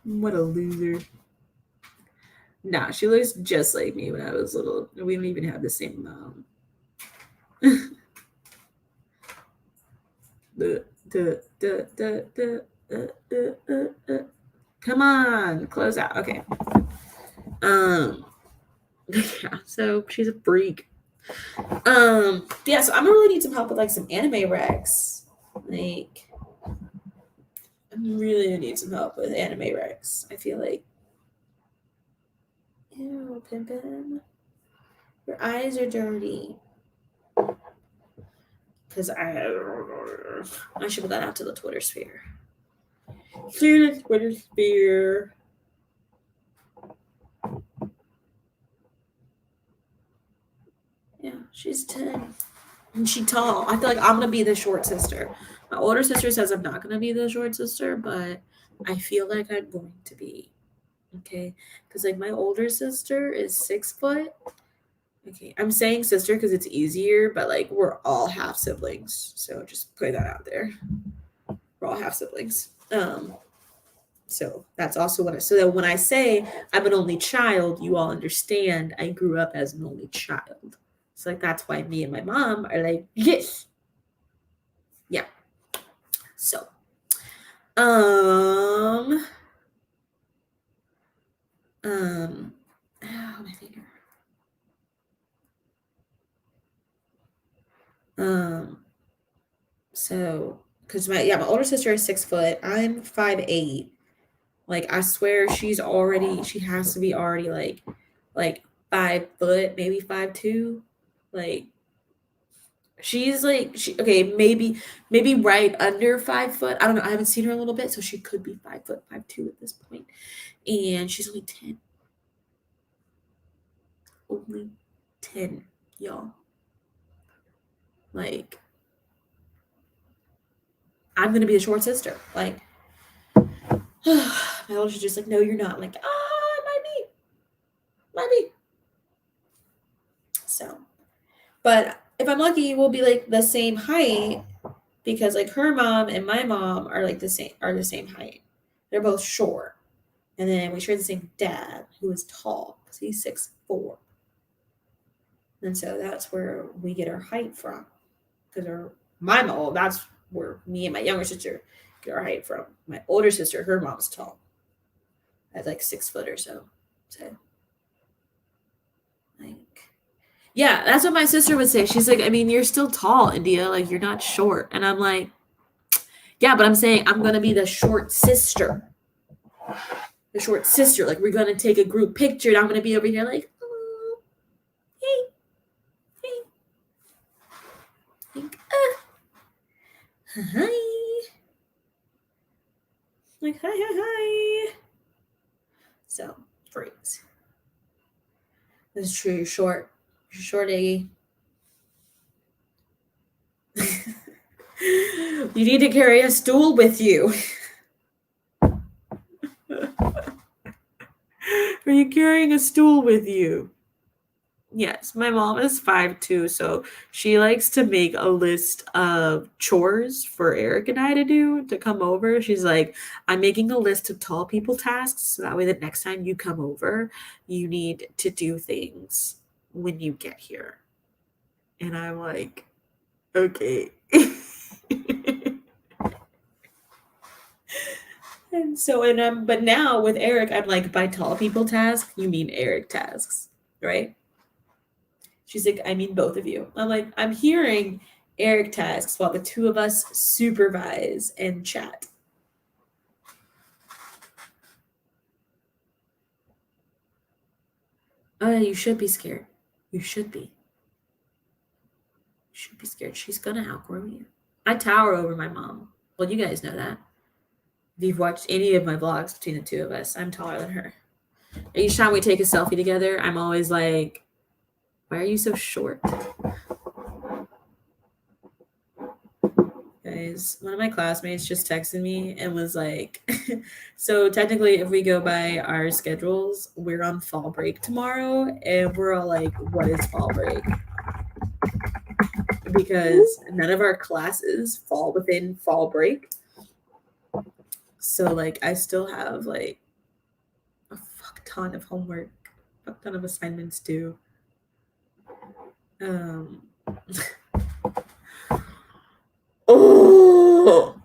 What a loser. Nah, she looks just like me when I was little. We don't even have the same mom. Come on, close out. Okay. Yeah, so she's a freak. Yeah, so I'm gonna really need some help with like some anime recs. Like, I really need some help with anime recs. I feel like, ew, Pimpin, your eyes are dirty. Because I should put that out to the Twitter sphere. To the Twitter sphere. Yeah, she's 10. And she's tall. I feel like I'm going to be the short sister. My older sister says I'm not going to be the short sister, but I feel like I'm going to be. Okay? Because, like, my older sister is 6 foot. Okay, I'm saying sister because it's easier, but, like, we're all half siblings. So just put that out there. We're all half siblings. So that's also what so that when I say I'm an only child, you all understand I grew up as an only child. So like that's why me and my mom are like, yes. Yeah. So oh, my finger. So because my older sister is 6 foot, I'm 5'8". Like I swear she has to be already like 5 foot, maybe 5'2". Like she's like okay, maybe right under 5 foot. I don't know. I haven't seen her a little bit, so she could be 5 foot, 5'2" at this point. And she's only 10. Only 10, y'all. Like I'm gonna be a short sister. Like my older sister's just like, no, you're not. I'm like, might be. So, but if I'm lucky, we'll be like the same height because like her mom and my mom are like the same height. They're both short, and then we share the same dad who is tall because he's 6'4". And so that's where we get our height from because that's where me and my younger sister get our height from. My older sister, her mom's tall, at like 6 foot or so. So, like, yeah, that's what my sister would say. She's like, I mean, you're still tall, India. Like, you're not short. And I'm like, yeah, but I'm saying I'm going to be the short sister. The short sister. Like, we're going to take a group picture, and I'm going to be over here like, oh, hey. Like, hi. Like, hi. So, freaks. This is true. You're short. You're short, Iggy. You need to carry a stool with you. Are you carrying a stool with you? Yes, my mom is 5'2", so she likes to make a list of chores for Eric and I to do to come over. She's like, I'm making a list of tall people tasks so that way the next time you come over, you need to do things when you get here. And I'm like, okay. And so, but now with Eric, I'm like, by tall people task, you mean Eric tasks, right? She's like, I mean both of you. I'm like, I'm hearing Eric tasks while the two of us supervise and chat. You should be scared. You should be. You should be scared. She's gonna outgrow you. I tower over my mom. Well, you guys know that. If you've watched any of my vlogs between the two of us, I'm taller than her. Each time we take a selfie together, I'm always like, why are you so short? Guys, one of my classmates just texted me and was like, so technically, if we go by our schedules, we're on fall break tomorrow. And we're all like, what is fall break? Because none of our classes fall within fall break. So, like, I still have like a fuck ton of homework, a fuck ton of assignments due. Oh,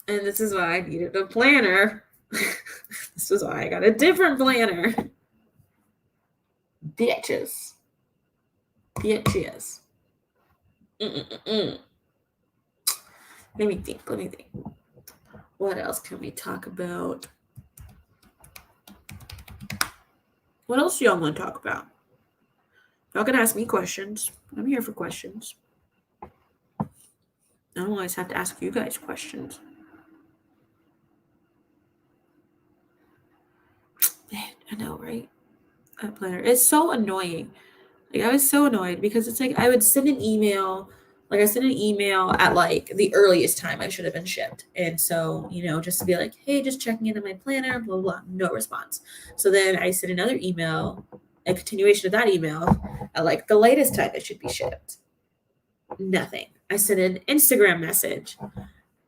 and this is why I needed a planner. This is why I got a different planner. Bitches. Bitches. Mm-mm-mm. Let me think. What else can we talk about? What else do y'all want to talk about? Y'all can ask me questions. I'm here for questions. I don't always have to ask you guys questions. Man, I know, right? That planner. It's so annoying. Like, I was so annoyed because it's like I would send an email. Like, I sent an email at like the earliest time I should have been shipped. And so, just to be like, hey, just checking into my planner, blah, blah, blah. No response. So then I sent another email, a continuation of that email at like the latest time it should be shipped. Nothing. I sent an Instagram message.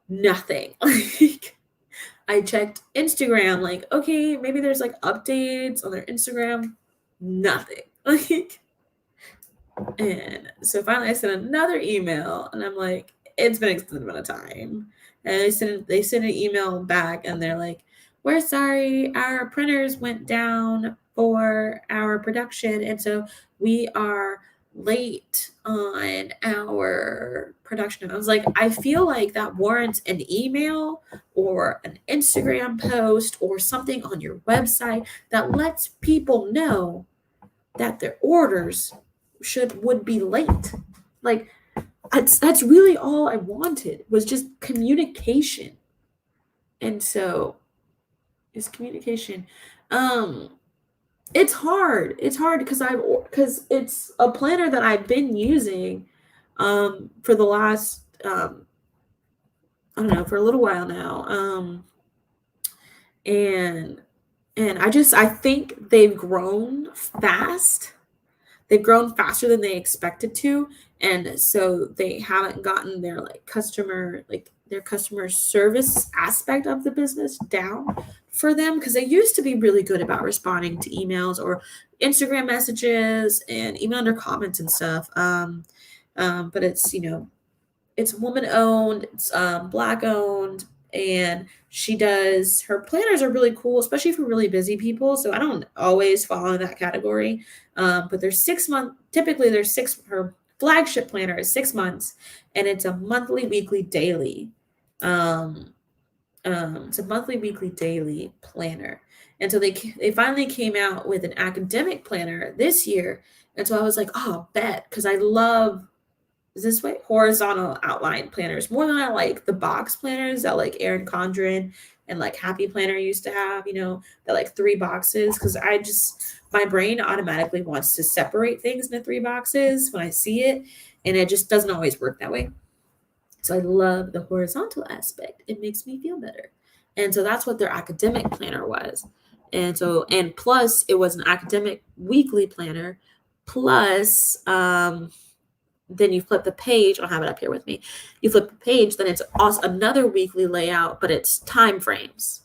Nothing. Like, I checked Instagram, like, okay, maybe there's like updates on their Instagram. Nothing. Like, and so finally I sent another email and I'm like, it's been an extended amount of time. And they sent an email back and they're like, we're sorry, our printers went down for our production. And so we are late on our production. I was like, I feel like that warrants an email or an Instagram post or something on your website that lets people know that their orders would be late. Like, that's really all I wanted, was just communication. And so it's communication. It's hard. It's hard because it's a planner that I've been using for the last I don't know, for a little while now. And I think they've grown fast. They've grown faster than they expected to, and so they haven't gotten their customer service aspect of the business down for them, because they used to be really good about responding to emails or Instagram messages and even under comments and stuff. But it's woman owned, it's Black owned, and her planners are really cool, especially for really busy people. So I don't always fall in that category. But they're 6 month, typically her flagship planner is 6 months, and it's a monthly, weekly, daily. It's a monthly, weekly, daily planner. And so they finally came out with an academic planner this year. And so I was like, oh, bet, because I love this way horizontal outline planners more than I like the box planners that like Erin Condren and like Happy Planner used to have, that like 3 boxes, because my brain automatically wants to separate things into 3 boxes when I see it, and it just doesn't always work that way. So I love the horizontal aspect. It makes me feel better. And so that's what their academic planner was. And plus it was an academic weekly planner, plus then you flip the page. I don't have it up here with me. You flip the page, then it's also another weekly layout, but it's time frames,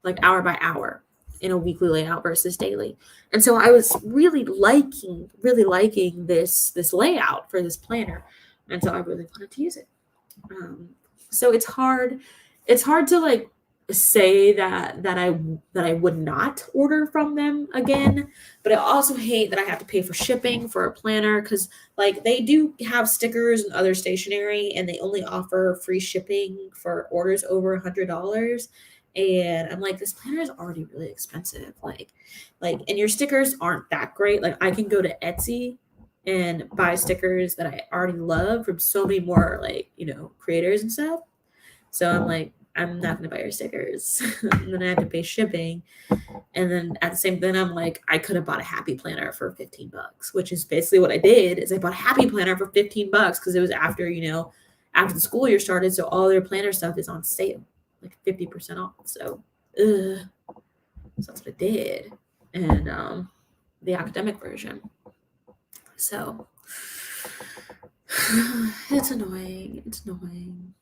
like hour by hour in a weekly layout versus daily. And so I was really liking this layout for this planner. And so I really wanted to use it. So it's hard to like say that I would not order from them again, but I also hate that I have to pay for shipping for a planner, because like they do have stickers and other stationery, and they only offer free shipping for orders over $100. And I'm like, this planner is already really expensive. And your stickers aren't that great. Like I can go to Etsy and buy stickers that I already love from so many more creators and stuff. So I'm like, I'm not gonna buy your stickers. And then I have to pay shipping. And then at the same then I'm like, I could have bought a happy planner for $15, which is basically what I did is I bought a happy planner for $15 because it was after the school year started. So all their planner stuff is on sale, like 50% off. So that's what I did. And the academic version. So it's annoying. It's annoying.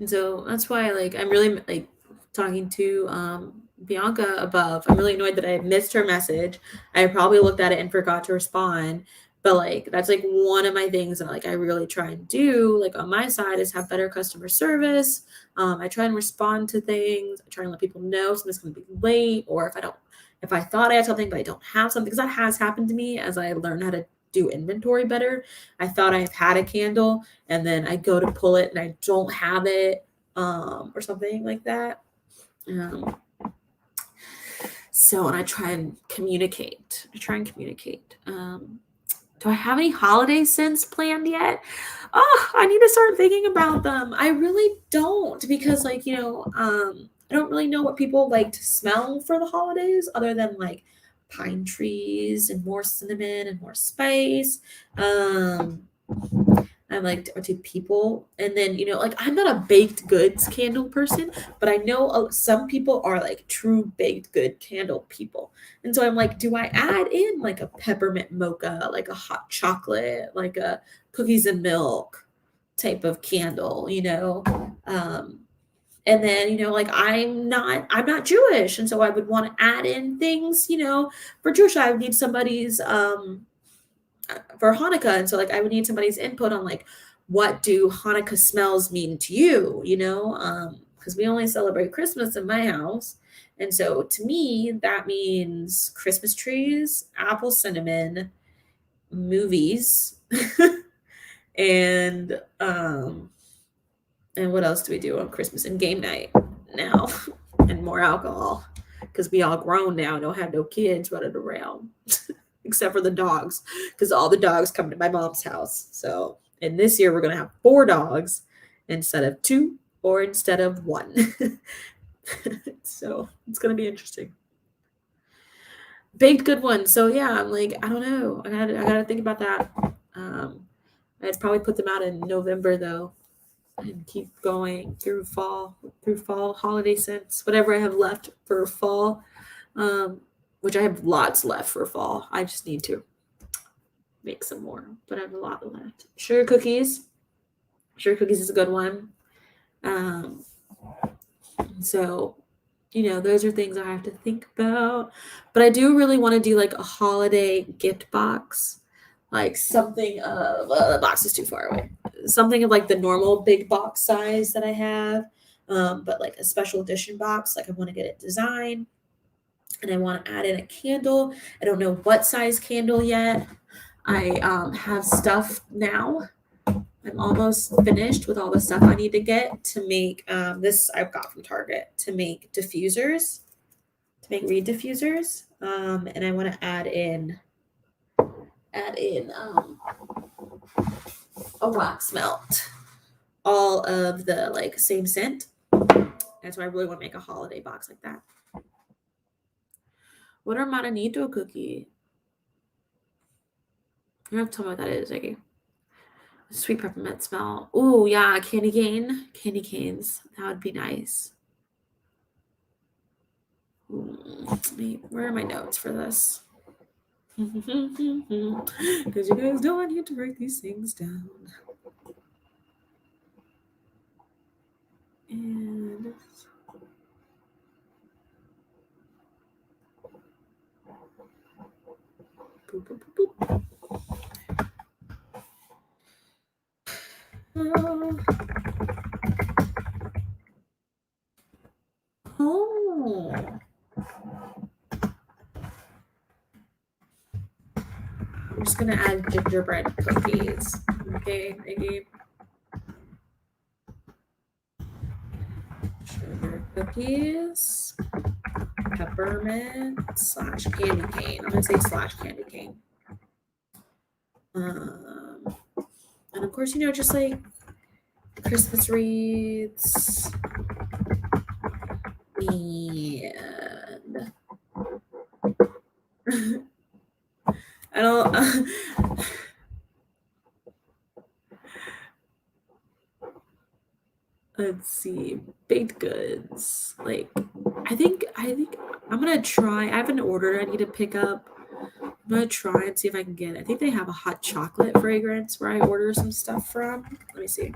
And so that's why I'm really talking to Bianca above. I'm really annoyed that I missed her message. I probably looked at it and forgot to respond. But that's one of my things that I really try and do on my side is have better customer service. I try and respond to things. I try and let people know something's going to be late, or if I thought I had something but I don't have something, because that has happened to me as I learned how to do inventory better. I thought I had a candle and then I go to pull it and I don't have it, or something like that. So, and I try and communicate. Do I have any holiday scents planned yet? Oh, I need to start thinking about them. I really don't, because I don't really know what people like to smell for the holidays other than pine trees and more cinnamon and more spice. I'm to people, and then I'm not a baked goods candle person, but I know some people are true baked good candle people, and so I'm do I add in a peppermint mocha, a hot chocolate, a cookies and milk type of candle, and then I'm not Jewish, and so I would want to add in things for Jewish. I would need somebody's for Hanukkah, and so I would need somebody's input on what do Hanukkah smells mean to you, because we only celebrate Christmas in my house, and so to me that means Christmas trees, apple cinnamon, movies, and what else do we do on Christmas? And game night now, and more alcohol, because we all grown now, don't have no kids running around. Except for the dogs, because all the dogs come to my mom's house. So, and this year we're going to have 4 dogs instead of 2 or instead of 1. So it's going to be interesting. Baked good ones. So yeah, I'm I don't know. I gotta think about that. I'd probably put them out in November though, and keep going through fall holiday scents, whatever I have left for fall. Which I have lots left for fall. I just need to make some more, but I have a lot left. Sugar cookies. Sugar cookies is a good one. So, those are things I have to think about. But I do really want to do a holiday gift box. Something of the box is too far away. Something of the normal big box size that I have. But a special edition box. I want to get it designed. And I want to add in a candle. I don't know what size candle yet. I have stuff now. I'm almost finished with all the stuff I need to get to make this I've got from Target to make diffusers, to make reed diffusers. And I want to add in a wax melt, all of the same scent. And so I really want to make a holiday box like that. What are Maranito cookie? You have to tell me what that is, Iggy. Sweet peppermint smell. Ooh, yeah, candy cane. Candy canes. That would be nice. Where are my notes for this? Because you guys know I need to write these things down. And boop, boop, boop, boop. Oh. I'm just gonna add gingerbread cookies. Okay, Iggy. Sugar cookies, peppermint / candy cane. I'm gonna say / candy cane. And of course, just like Christmas wreaths and I don't. Let's see, baked goods. Like, I think I'm gonna try. I have an order I need to pick up. I'm gonna try and see if I can get it. I think they have a hot chocolate fragrance where I order some stuff from. Let me see.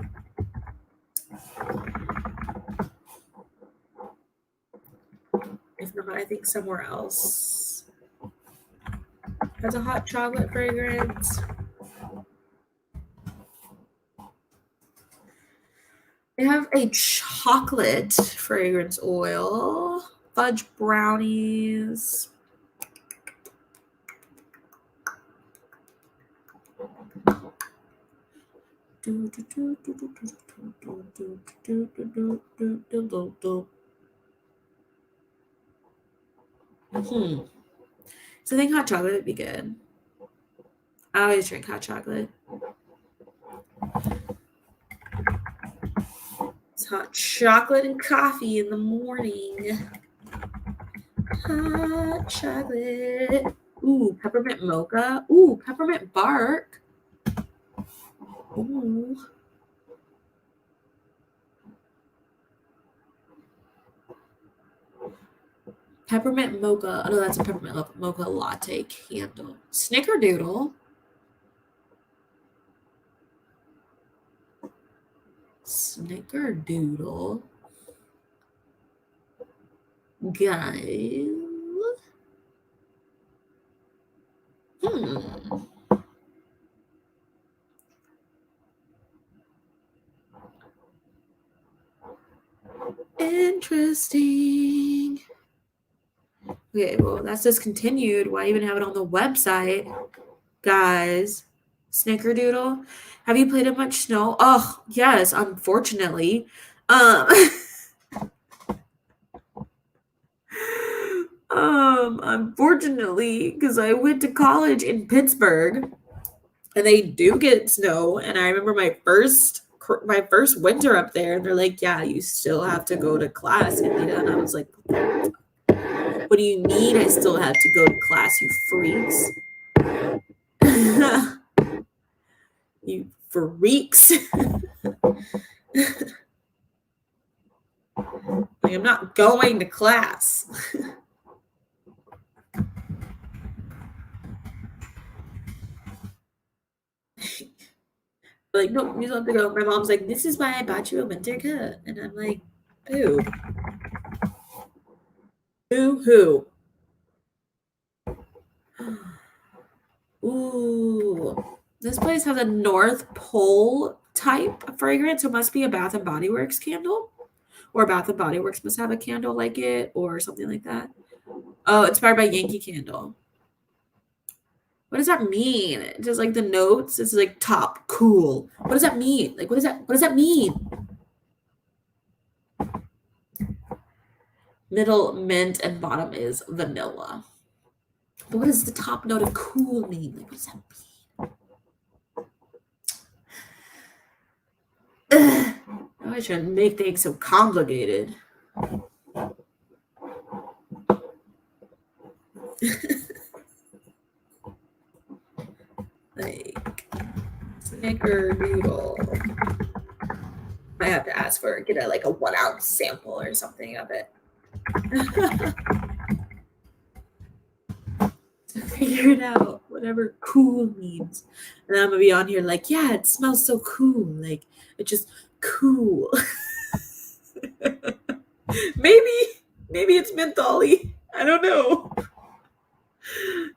If not, I think somewhere else has a hot chocolate fragrance. They have a chocolate fragrance oil, fudge brownies. So I think hot chocolate would be good. I always drink hot chocolate. It's hot chocolate and coffee in the morning. Hot chocolate. Ooh, peppermint mocha. Ooh, peppermint bark. Ooh. Peppermint mocha. Oh, no, that's a peppermint mocha latte candle. Snickerdoodle. Snickerdoodle. Guys. Interesting. Okay, well, that's discontinued. Why even have it on the website? Guys, Snickerdoodle. Have you played in much snow? Oh, yes, unfortunately. Unfortunately, because I went to college in Pittsburgh and they do get snow. And I remember my first winter up there, and they're like, yeah, you still have to go to class, Anita. And I was like, what do you mean I still have to go to class, you freaks? You freaks. Like, I'm not going to class. Like, no, you don't have to go. My mom's like, this is why I bought you a winter coat. And I'm like, boo. Boo-hoo. Ooh. This place has a North Pole type fragrance. So it must be a Bath and Body Works candle. Or Bath and Body Works must have a candle like it or something like that. Oh, inspired by Yankee Candle. What does that mean? Just like the notes, it's like top cool. What does that mean? Like, what does that mean? Middle mint and bottom is vanilla. But what does the top note of cool mean? Like, what does that mean? I shouldn't make things so complicated. Like Snickerdoodle. I have to ask for get a 1 ounce sample or something of it. To figure it out, whatever cool means. And I'm gonna be on here like, yeah, it smells so cool. Like, it's just cool. Maybe it's mentholy. I don't know.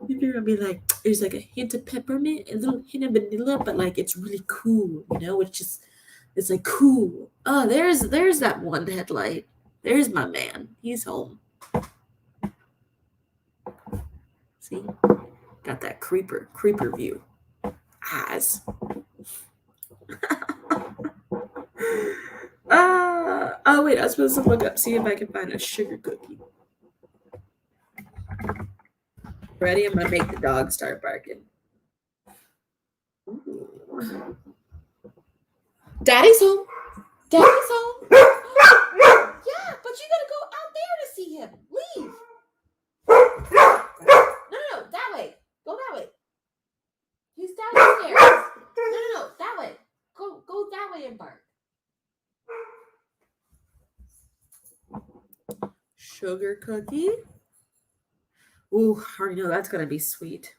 You're gonna be like, there's like a hint of peppermint, a little hint of vanilla, but like it's really cool, it's like cool. Oh, there's that one headlight. There's my man. He's home. See? Got that creeper view. Eyes. Oh wait, I was supposed to look up, see if I can find a sugar cookie. Ready? I'm gonna make the dog start barking. Ooh. Daddy's home. Daddy's home. Yeah, but you gotta go out there to see him. Leave. No, that way. Go that way. He's downstairs. No, that way. Go that way and bark. Sugar cookie. Ooh, I already know that's gonna be sweet.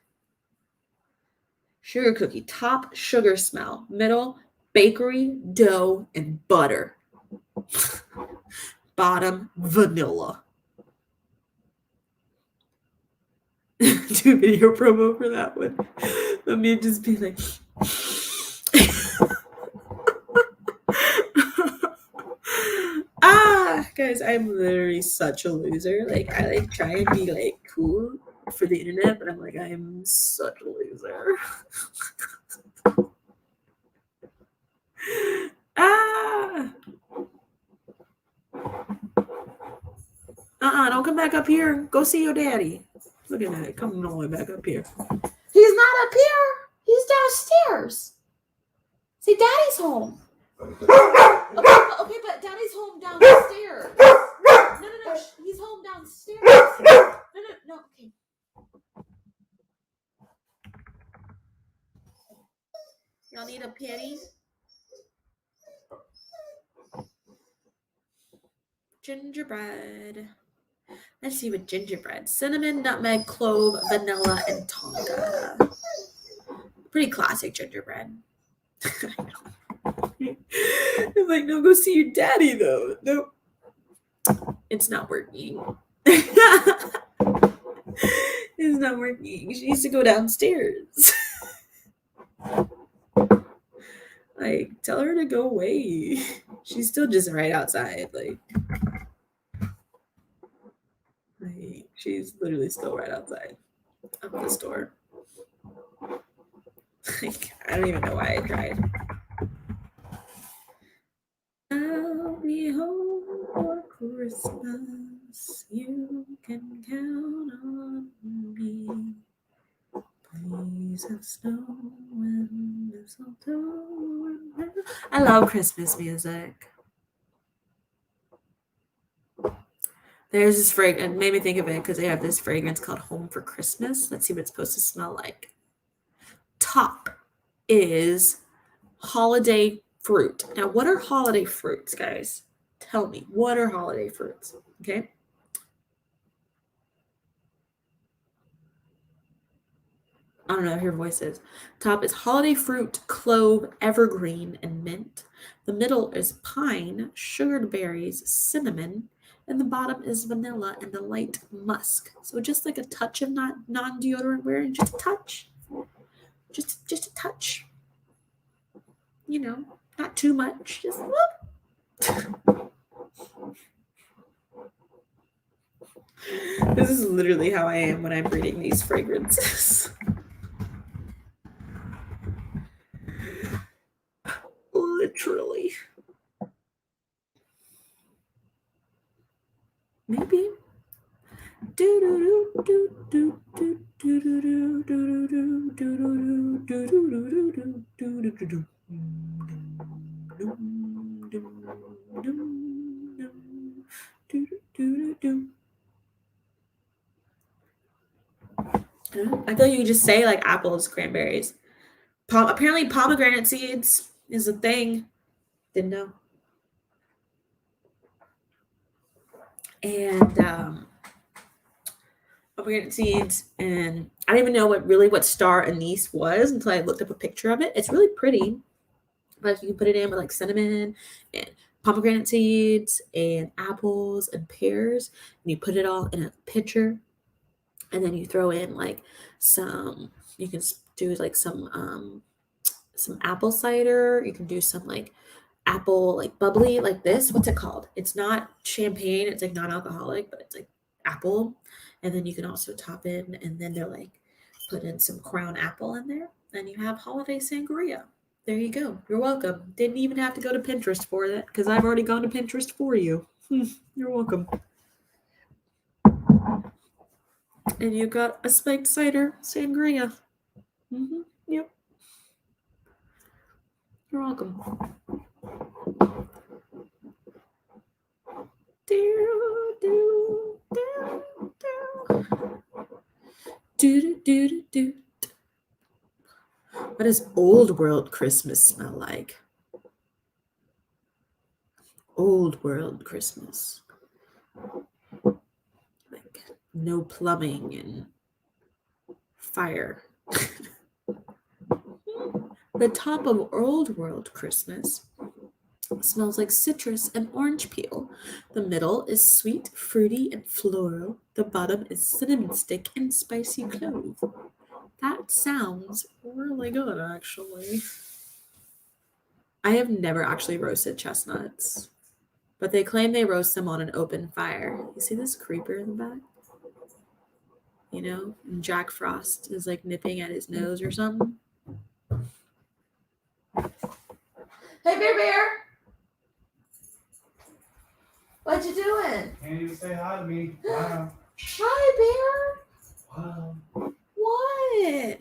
Sugar cookie. Top, sugar smell. Middle, bakery, dough, and butter. Bottom, vanilla. Do video promo for that one. Let me just be like. Guys, I'm literally such a loser. Like, I like try and be like cool for the internet, but I'm like, I am such a loser. Don't come back up here. Go see your daddy. Look at that. Coming all the way back up here. He's not up here. He's downstairs. See, daddy's home. Okay, but daddy's home downstairs. No. He's home downstairs. No. Okay. Y'all need a pity? Gingerbread. Let's see what gingerbread. Cinnamon, nutmeg, clove, vanilla, and tonka. Pretty classic gingerbread. I know. I'm like, no, go see your daddy though. No. It's not working. It's not working. She needs to go downstairs. Like, tell her to go away. She's still just right outside. Like she's literally still right outside of the store. Like, I don't even know why I tried. I'll be home for Christmas. You can count on me. Please have snow and mistletoe. I love Christmas music. There's this fragrance. It made me think of it because they have this fragrance called Home for Christmas. Let's see what it's supposed to smell like. Top is holiday fruit. Now, what are holiday fruits, guys? Tell me, what are holiday fruits? Okay. I don't know if your voice is. Top is holiday fruit, clove, evergreen, and mint. The middle is pine, sugared berries, cinnamon, and the bottom is vanilla and the light musk. So just like a touch of non-deodorant wearing, just a touch. Just a touch. You know, not too much. Just whoop. This is literally how I am when I'm reading these fragrances. Literally. Maybe. I feel like you could just say like apples, cranberries. Apparently pomegranate seeds is a thing. Didn't know. And pomegranate seeds, and I don't even know what star anise was until I looked up a picture of it. It's really pretty, but you can put it in with like cinnamon and pomegranate seeds and apples and pears, and you put it all in a pitcher, and then you throw in like you can do like some apple cider. You can do some like apple like bubbly like this. What's it called? It's not champagne. It's like non-alcoholic, but it's like apple. And then you can also top in, and then they're like put in some crown apple in there, and you have holiday sangria. There you go. You're welcome. Didn't even have to go to Pinterest for that because I've already gone to Pinterest for you. You're welcome. And you got a spiked cider sangria. Yep. You're welcome. Do, do, do, do. Do, do, do, do. What does old world Christmas smell like? Old world Christmas. Like no plumbing and fire. The top of old world Christmas smells like citrus and orange peel. The middle is sweet, fruity, and floral. The bottom is cinnamon stick and spicy clove. That sounds really good, actually. I have never actually roasted chestnuts, but they claim they roast them on an open fire. You see this creeper in the back? You know, and Jack Frost is like nipping at his nose or something. Hey, Bear! What you doing? Can't even say hi to me. Wow. Hi, Bear. Wow. What?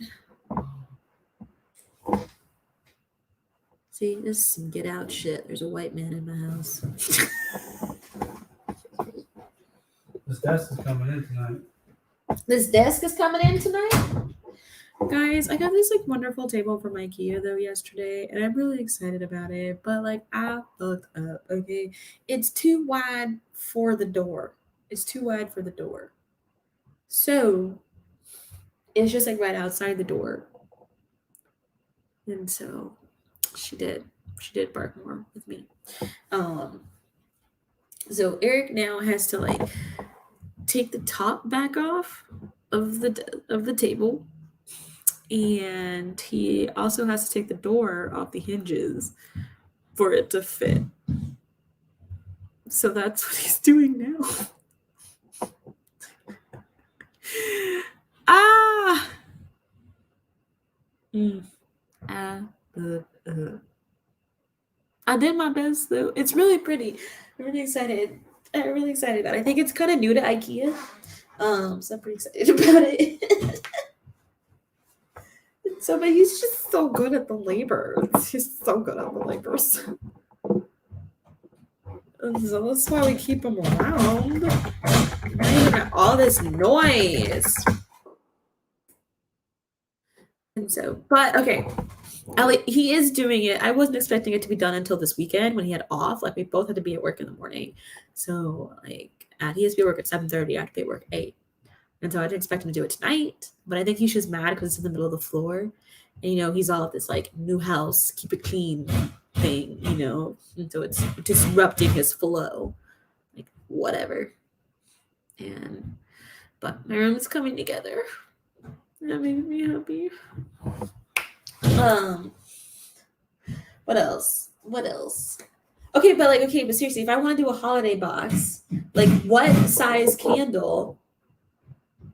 See, this is some get out shit. There's a white man in my house. This desk is coming in tonight. This desk is coming in tonight? Guys, I got this like wonderful table from IKEA though yesterday, and I'm really excited about it. But like I fucked up, okay? It's too wide for the door. It's too wide for the door. So it's just like right outside the door. And so she did bark more with me. So Eric now has to like take the top back off of the table, and he also has to take the door off the hinges for it to fit. So that's what he's doing now. Ah. I did my best though. It's really pretty. I'm really excited. I'm really excited about it. I think it's kind of new to IKEA. So I'm pretty excited about it. So, but he's just so good at the labor. He's so good at the labors. And so that's why we keep him around. Now you got all this noise. And so, but okay. Ellie, he is doing it. I wasn't expecting it to be done until this weekend when he had off. Like we both had to be at work in the morning. So like he has to be at work at 7:30. I have to be at work at 8. And so I didn't expect him to do it tonight. But I think he's just mad because it's in the middle of the floor. And you know, he's all at this like new house, keep it clean thing, you know. And so it's disrupting his flow. Like whatever. But my room is coming together. That made me happy. What else? Okay, but seriously, if I want to do a holiday box, like what size candle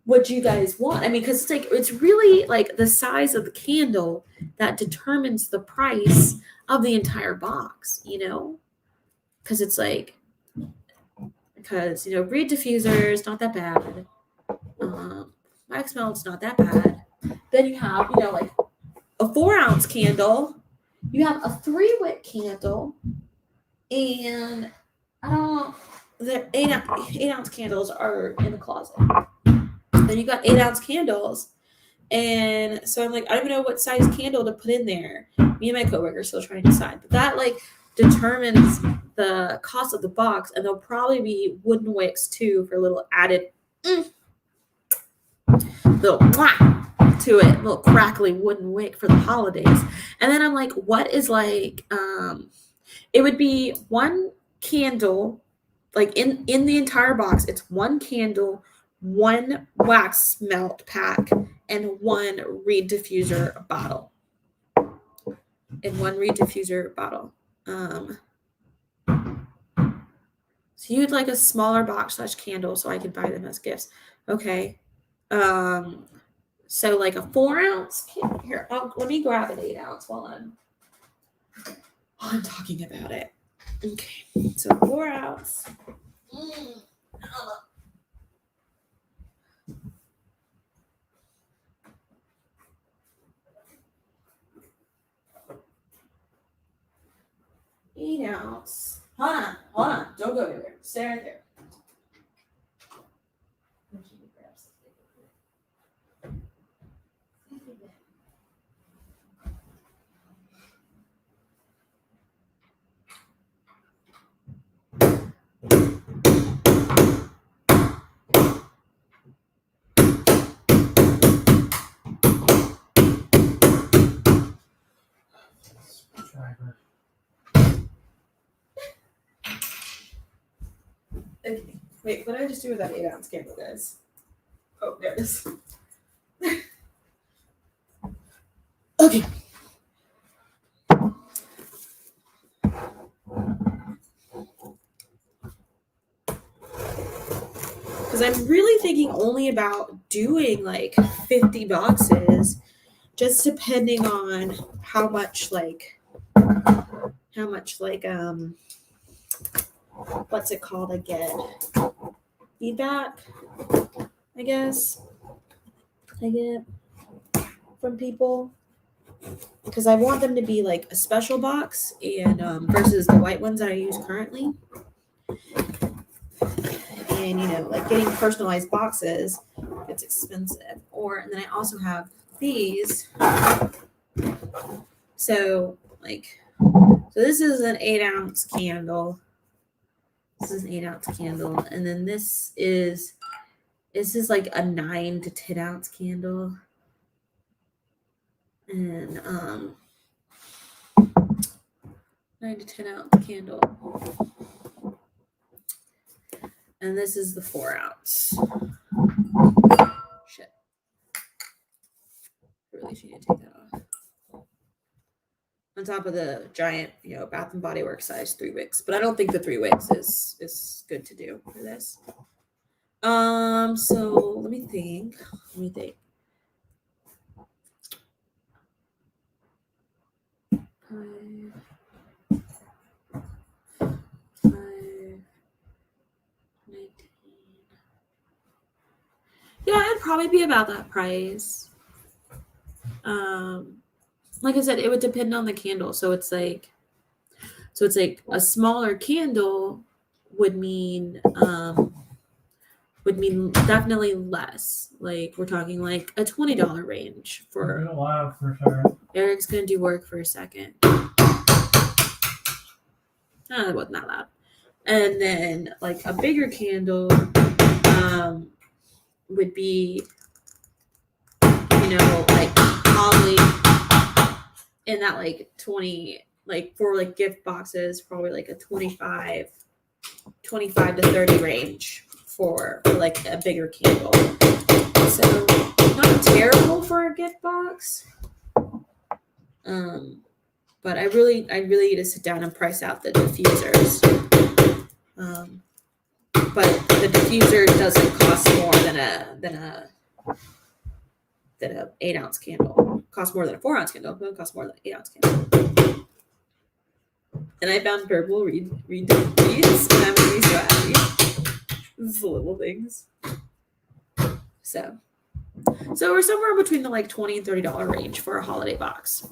would you guys want? I mean, because it's really like the size of the candle that determines the price of the entire box, you know? Because reed diffuser is not that bad. Wax melt's not that bad. Then you have, like a 4-ounce candle. You have a 3-wick candle, and the 8-ounce candles are in the closet. Then you got 8-ounce candles, and so I'm like, I don't even know what size candle to put in there. Me and my coworker are still trying to decide, but that determines the cost of the box, and there'll probably be wooden wicks too for a little added little to it, little crackly wooden wick for the holidays. And then I'm like, what is it would be one candle, like in the entire box, it's one candle, one wax melt pack, and one reed diffuser bottle. So you'd like a smaller box / candle so I could buy them as gifts. Okay. So like a 4-ounce. Here, let me grab an 8-ounce while I'm while I'm talking about it. Okay, so 4 outs. Eight outs. Hold on. Don't go anywhere. Stay right there. Driver. Okay. Wait, what did I just do with that 8-ounce candle, guys? Oh, there it is. Okay. Because I'm really thinking only about doing like 50 boxes, just depending on how much what's it called again? Feedback, I guess. I get from people. Because I want them to be like a special box and versus the white ones that I use currently. And like getting personalized boxes, it's expensive. And then I also have these. So this is an 8-ounce candle. This is an 8-ounce candle, and then this is like a 9 to 10-ounce candle, and 9 to 10-ounce candle, and this is the 4-ounce. Shit, I really should take that off. On top of the giant, Bath and Body Works size 3 wicks, but I don't think the 3 wicks is good to do for this. So let me think. 5, 19. Yeah, it'd probably be about that price. Like I said, it would depend on the candle. So it's like a smaller candle would mean definitely less. Like we're talking like a $20 range for. Been a while for a second. Eric's gonna do work for a second. It wasn't that loud. And then like a bigger candle would be like probably in that like 20, like for like gift boxes, probably like a 25 to 30 range for like a bigger candle. So not terrible for a gift box. But I really need to sit down and price out the diffusers. But the diffuser doesn't cost more than a 8-ounce candle. It costs more than a 4-ounce candle, but it costs more than an 8-ounce candle. And I found purple reeds, and I'm really so happy. This is the little things. So we're somewhere between the like $20 and $30 range for a holiday box,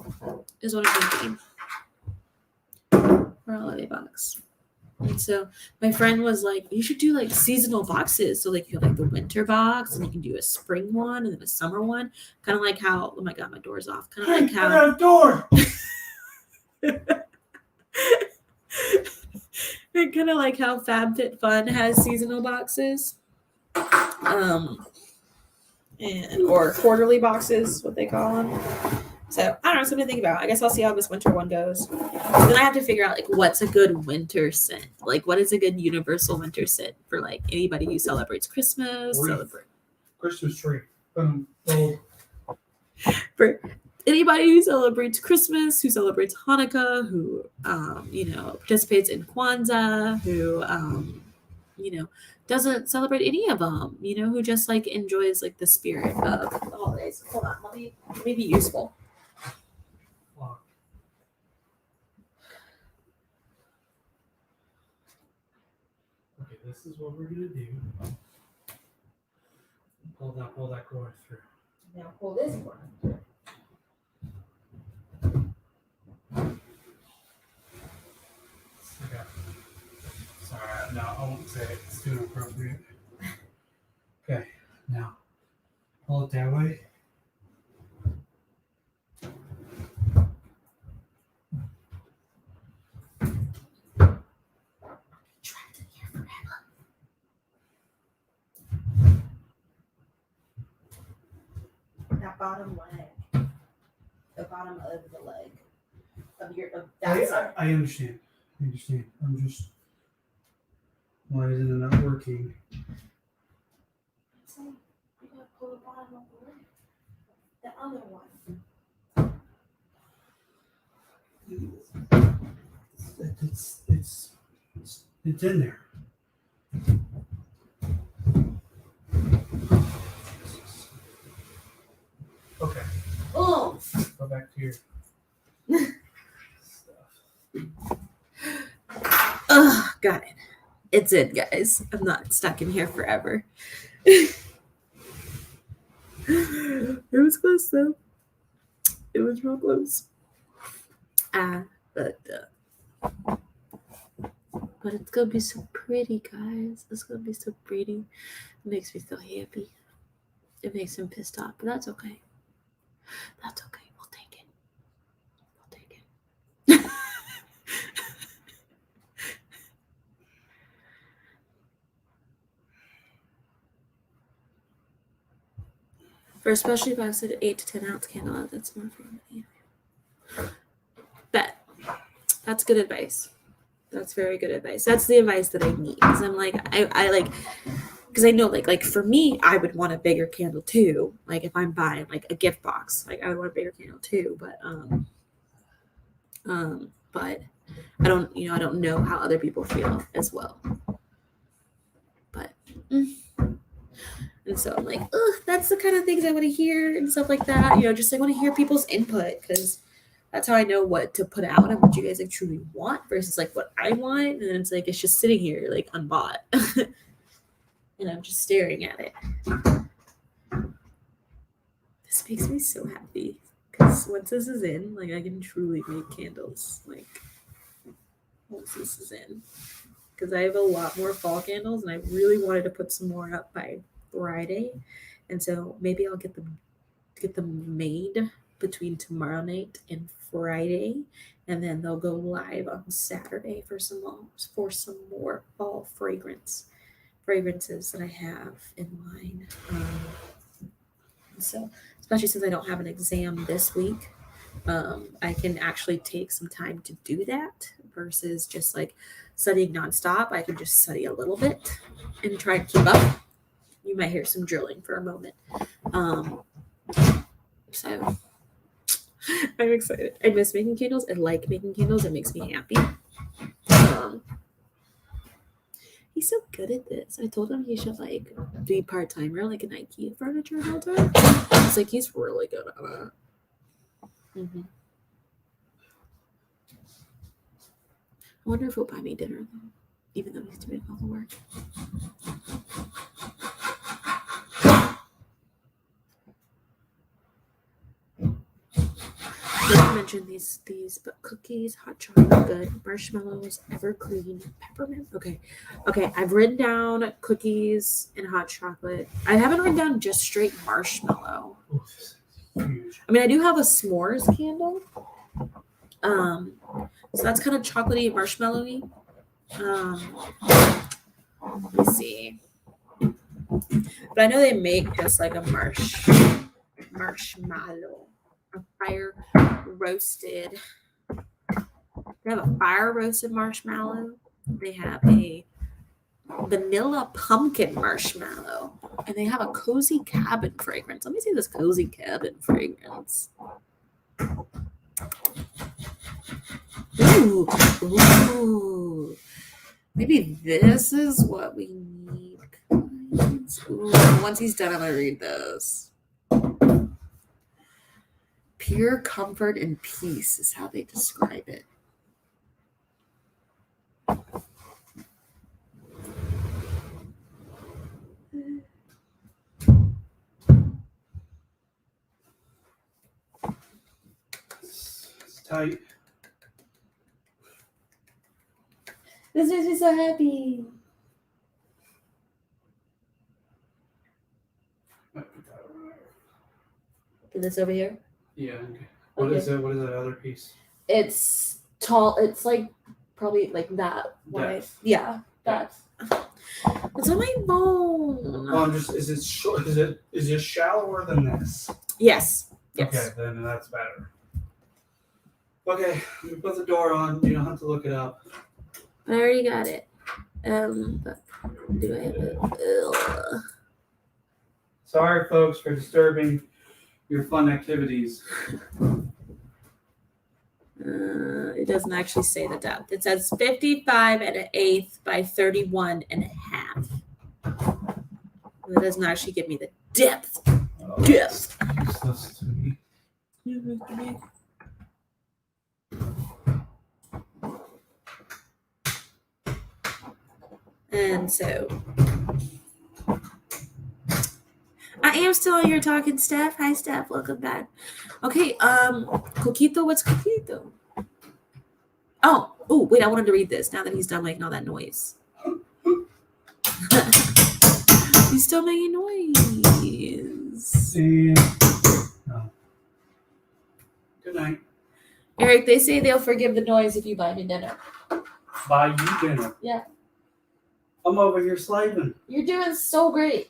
is what I'm thinking. For a holiday box. And so my friend was like, you should do like seasonal boxes. So like you have like the winter box, and you can do a spring one and then a summer one. Kind of like how, oh my God, my door's off. Kind of like how. I got a door. And kind of like how FabFitFun has seasonal boxes. Or quarterly boxes, what they call them. So I don't know, something to think about. I guess I'll see how this winter one goes. Then I have to figure out like what's a good winter scent. Like what is a good universal winter scent for like anybody who celebrates Christmas, Christmas tree. For anybody who celebrates Christmas, who celebrates Hanukkah, who participates in Kwanzaa, who doesn't celebrate any of them, who just like enjoys like the spirit of the holidays. Hold on, let me be useful. this is what we're gonna do. Pull that cord through. Now pull this one. Okay. Sorry, no, I won't say it. It's too inappropriate. Okay, now pull it that way. Trapped in here forever. That bottom leg. The bottom of the leg. Of that side. I understand. I understand. I'm just. Why is it not working? So you gotta pull the bottom of the leg. The other one. It's in there. Okay, Oh, go back to your stuff. got it. It's in, guys. I'm not stuck in here forever. It was close though. It was real close. But it's gonna be so pretty, guys. It's gonna be so pretty. It makes me so happy. It makes him pissed off, but that's okay. That's okay. We'll take it. We'll take it. For especially if I said an 8 to 10 ounce candle, that's more for me. But that's good advice. That's very good advice. That's the advice that I need. Because I'm like, I like, because I know like for me, I would want a bigger candle too. Like if I'm buying like a gift box, like I would want a bigger candle too. But I don't know how other people feel as well. But and so I'm like, that's the kind of things I want to hear and stuff like that. Just I want to hear people's input because that's how I know what to put out and what you guys like truly want versus like what I want. And then it's like it's just sitting here like unbought. And I'm just staring at it. This makes me so happy because once this is in, like I can truly make candles. Like once this is in, because I have a lot more fall candles, and I really wanted to put some more up by Friday, and so maybe I'll get them made between tomorrow night and Friday, and then they'll go live on Saturday for some more fall fragrances that I have in line. So especially since I don't have an exam this week, I can actually take some time to do that versus just like studying nonstop. I can just study a little bit and try to keep up. You might hear some drilling for a moment. So I'm excited. I miss making candles. I like making candles. It makes me happy. He's so good at this. I told him he should like be part-timer like an IKEA furniture builder. It's like he's really good at it. Mm-hmm. I wonder if he'll buy me dinner though, even though he's doing all the work. I mentioned these, but cookies, hot chocolate, good, marshmallows, evergreen, peppermint. Okay. I've written down cookies and hot chocolate. I haven't written down just straight marshmallow. Oh, this is huge. I mean, I do have a s'mores candle. So that's kind of chocolatey and marshmallowy. Let me see. But I know they make just like a marshmallow. A fire roasted. They have a fire roasted marshmallow. They have a vanilla pumpkin marshmallow. And they have a cozy cabin fragrance. Let me see this cozy cabin fragrance. Ooh. Maybe this is what we need. Ooh, once he's done, I'm going to read this. Pure comfort and peace is how they describe it. tight. This makes me so happy. This over here? Yeah. Okay. What Okay. is it? What is that other piece? It's tall. It's like probably like that wide. Depth. Yeah, that's. It's on my phone. Well, I'm just. Is it short? Is it shallower than this? Yes. Yes. Okay, then that's better. Okay, let me put the door on. You don't have to look it up. I already got it. But do I have it? Ugh. Sorry, folks, for disturbing your fun activities. It doesn't actually say the depth. It says 55 1/8 by 31 1/2. It doesn't actually give me the depth. Oh, Depth. useless to me. And so I am still here talking, Steph. Hi, Steph. Welcome back. Okay, Coquito, what's Coquito? Oh, wait, I wanted to read this now that he's done making all that noise. He's still making noise. No. Good night. Eric, they say they'll forgive the noise if you buy me dinner. Buy you dinner. Yeah. I'm over here slaving. You're doing so great.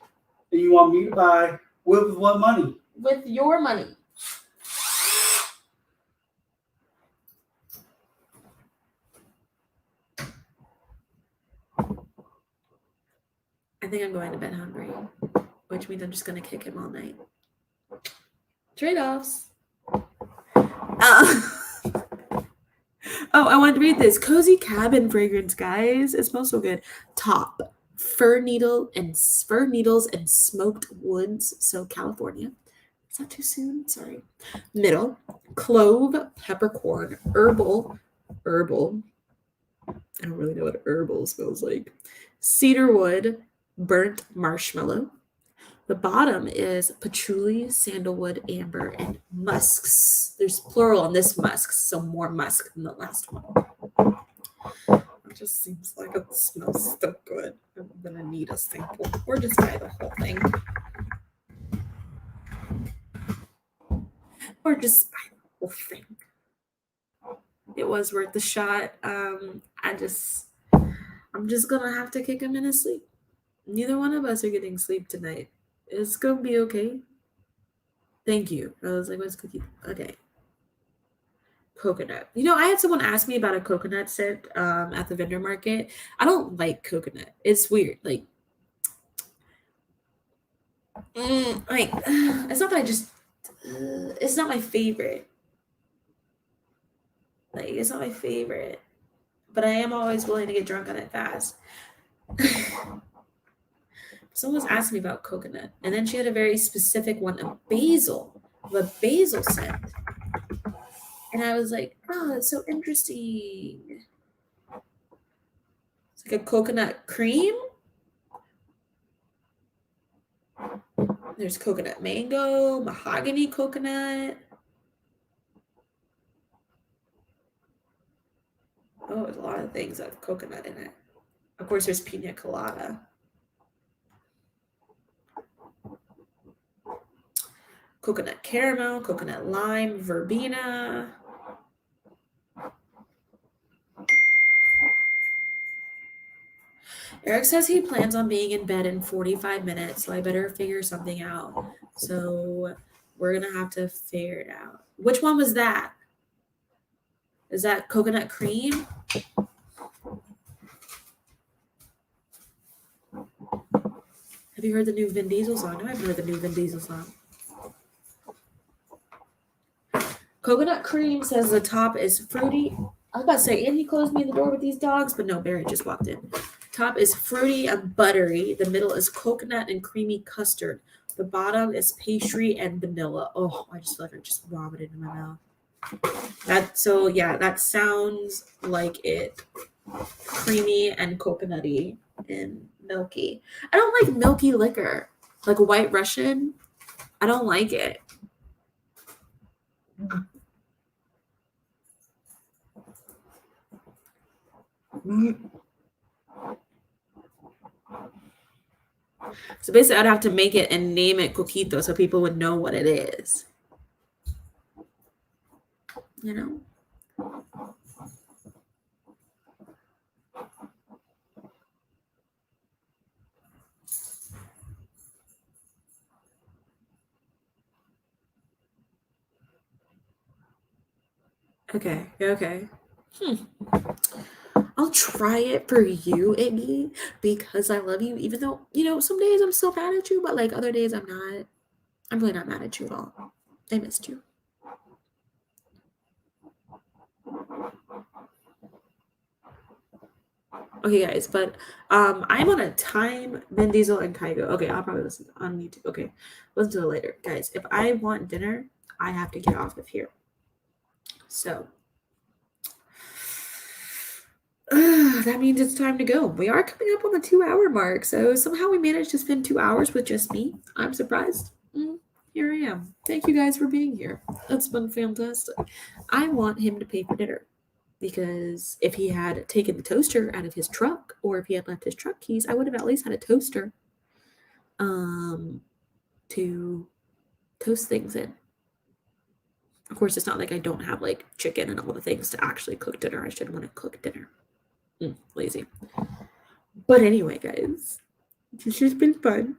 And you want me to buy with what money? With your money. I think I'm going to bed hungry, which means I'm just going to kick him all night. Trade-offs. Oh, I wanted to read this. Cozy Cabin fragrance, guys. It smells so good. Top. Fir needles and smoked woods. So California. Is that too soon? Sorry. Middle. Clove, peppercorn, herbal. I don't really know what herbal smells like. Cedarwood, burnt marshmallow. The bottom is patchouli, sandalwood, amber, and musks. There's plural on this musks, so more musk than the last one. It just seems like it smells so good. I'm gonna need a sample, or just buy the whole thing, or just buy the whole thing. It was worth the shot. I'm just gonna have to kick him in his sleep. Neither one of us are getting sleep tonight. It's gonna be okay. Thank you. I was like, what's cookie? Okay. Coconut. You know, I had someone ask me about a coconut scent at the vendor market. I don't like coconut. It's weird. Like, it's not that I just. It's not my favorite. Like, it's not my favorite. But I am always willing to get drunk on it fast. Someone was asking me about coconut, and then she had a very specific one, a basil scent. And I was like, oh, that's so interesting. It's like a coconut cream. There's coconut mango, mahogany coconut. Oh, there's a lot of things that have coconut in it. Of course, there's pina colada. Coconut caramel, coconut lime, verbena. Eric says he plans on being in bed in 45 minutes, so I better figure something out. So we're going to have to figure it out. Which one was that? Is that coconut cream? Have you heard the new Vin Diesel song? No, I haven't heard the new Vin Diesel song. Coconut cream says the top is fruity. I was about to say, and he closed me the door with these dogs, but no, Barry just walked in. Top is fruity and buttery. The middle is coconut and creamy custard. The bottom is pastry and vanilla. Oh, I just feel like I just vomited in my mouth. That sounds like it. Creamy and coconutty and milky. I don't like milky liquor. Like a White Russian. I don't like it. So basically, I'd have to make it and name it Coquito so people would know what it is. You know? Okay, okay. I'll try it for you, Iggy, because I love you, even though, some days I'm still mad at you, but like other days I'm not. I'm really not mad at you at all. I missed you. Okay, guys, but I'm on a time Vin Diesel and Kygo. Okay, I'll probably listen on YouTube. Okay, listen to it later, guys. If I want dinner, I have to get off of here. So that means it's time to go. We are coming up on the 2-hour mark, so somehow we managed to spend 2 hours with just me. I'm surprised. Here I am. Thank you guys for being here. That's been fantastic. I want him to pay for dinner. Because if he had taken the toaster out of his truck, or if he had left his truck keys, I would have at least had a toaster to toast things in. Of course, it's not like I don't have like chicken and all the things to actually cook dinner. I should want to cook dinner. Lazy. But anyway, guys, this has been fun.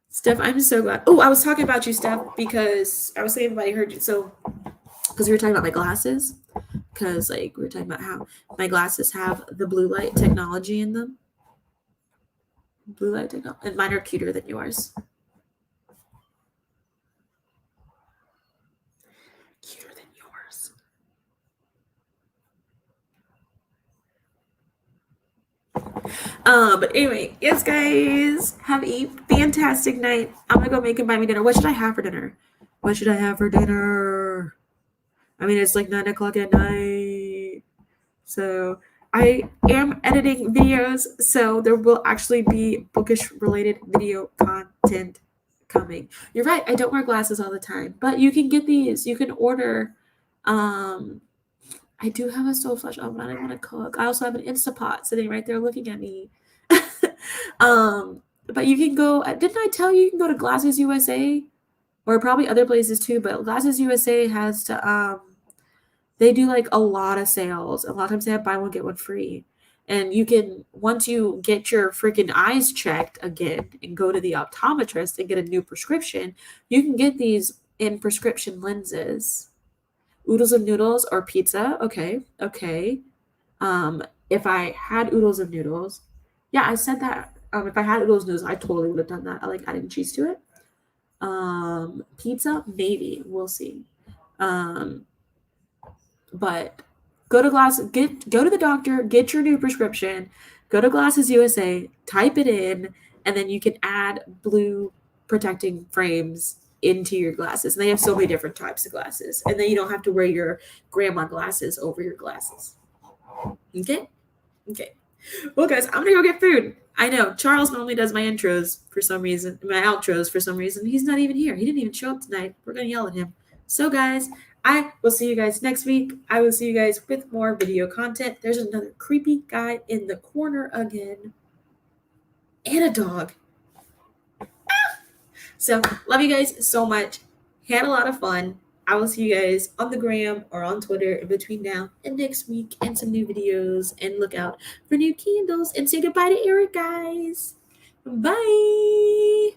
Steph, I'm so glad. Oh, I was talking about you, Steph, because I was saying everybody heard you. So, because we were talking about my glasses. Because like we were talking about how my glasses have the blue light technology in them. Blue light technology. And mine are cuter than yours. Cuter than yours. But anyway, yes, guys, have a fantastic night. I'm gonna go make and buy me dinner. What should I have for dinner? What should I have for dinner? I mean, it's like 9 o'clock at night. So I am editing videos, so there will actually be bookish related video content coming. You're right, I don't wear glasses all the time, but you can get these. You can order. I do have a stove flash oven. I don't want to cook. I also have an Instapot sitting right there looking at me. But you can go. Didn't I tell you can go to Glasses USA, or probably other places too? But Glasses USA has to. They do like a lot of sales. A lot of times they have buy one get one free. And you can, once you get your freaking eyes checked again and go to the optometrist and get a new prescription, you can get these in prescription lenses. Oodles of noodles or pizza. Okay. If I had oodles of noodles, yeah, I said that. If I had oodles of noodles, I totally would have done that. I like adding cheese to it. Pizza, maybe. We'll see. But go to the doctor, get your new prescription, go to Glasses USA, type it in, and then you can add blue protecting frames into your glasses. And they have so many different types of glasses. And then you don't have to wear your grandma glasses over your glasses. Okay? Well, guys, I'm gonna go get food. I know Charles normally does my intros for some reason, my outros for some reason. He's not even here. He didn't even show up tonight. We're gonna yell at him. So, guys, I will see you guys next week. I will see you guys with more video content. There's another creepy guy in the corner again. And a dog. So, love you guys so much. Had a lot of fun. I will see you guys on the gram or on Twitter in between now and next week and some new videos. And look out for new candles. And say goodbye to Eric, guys. Bye.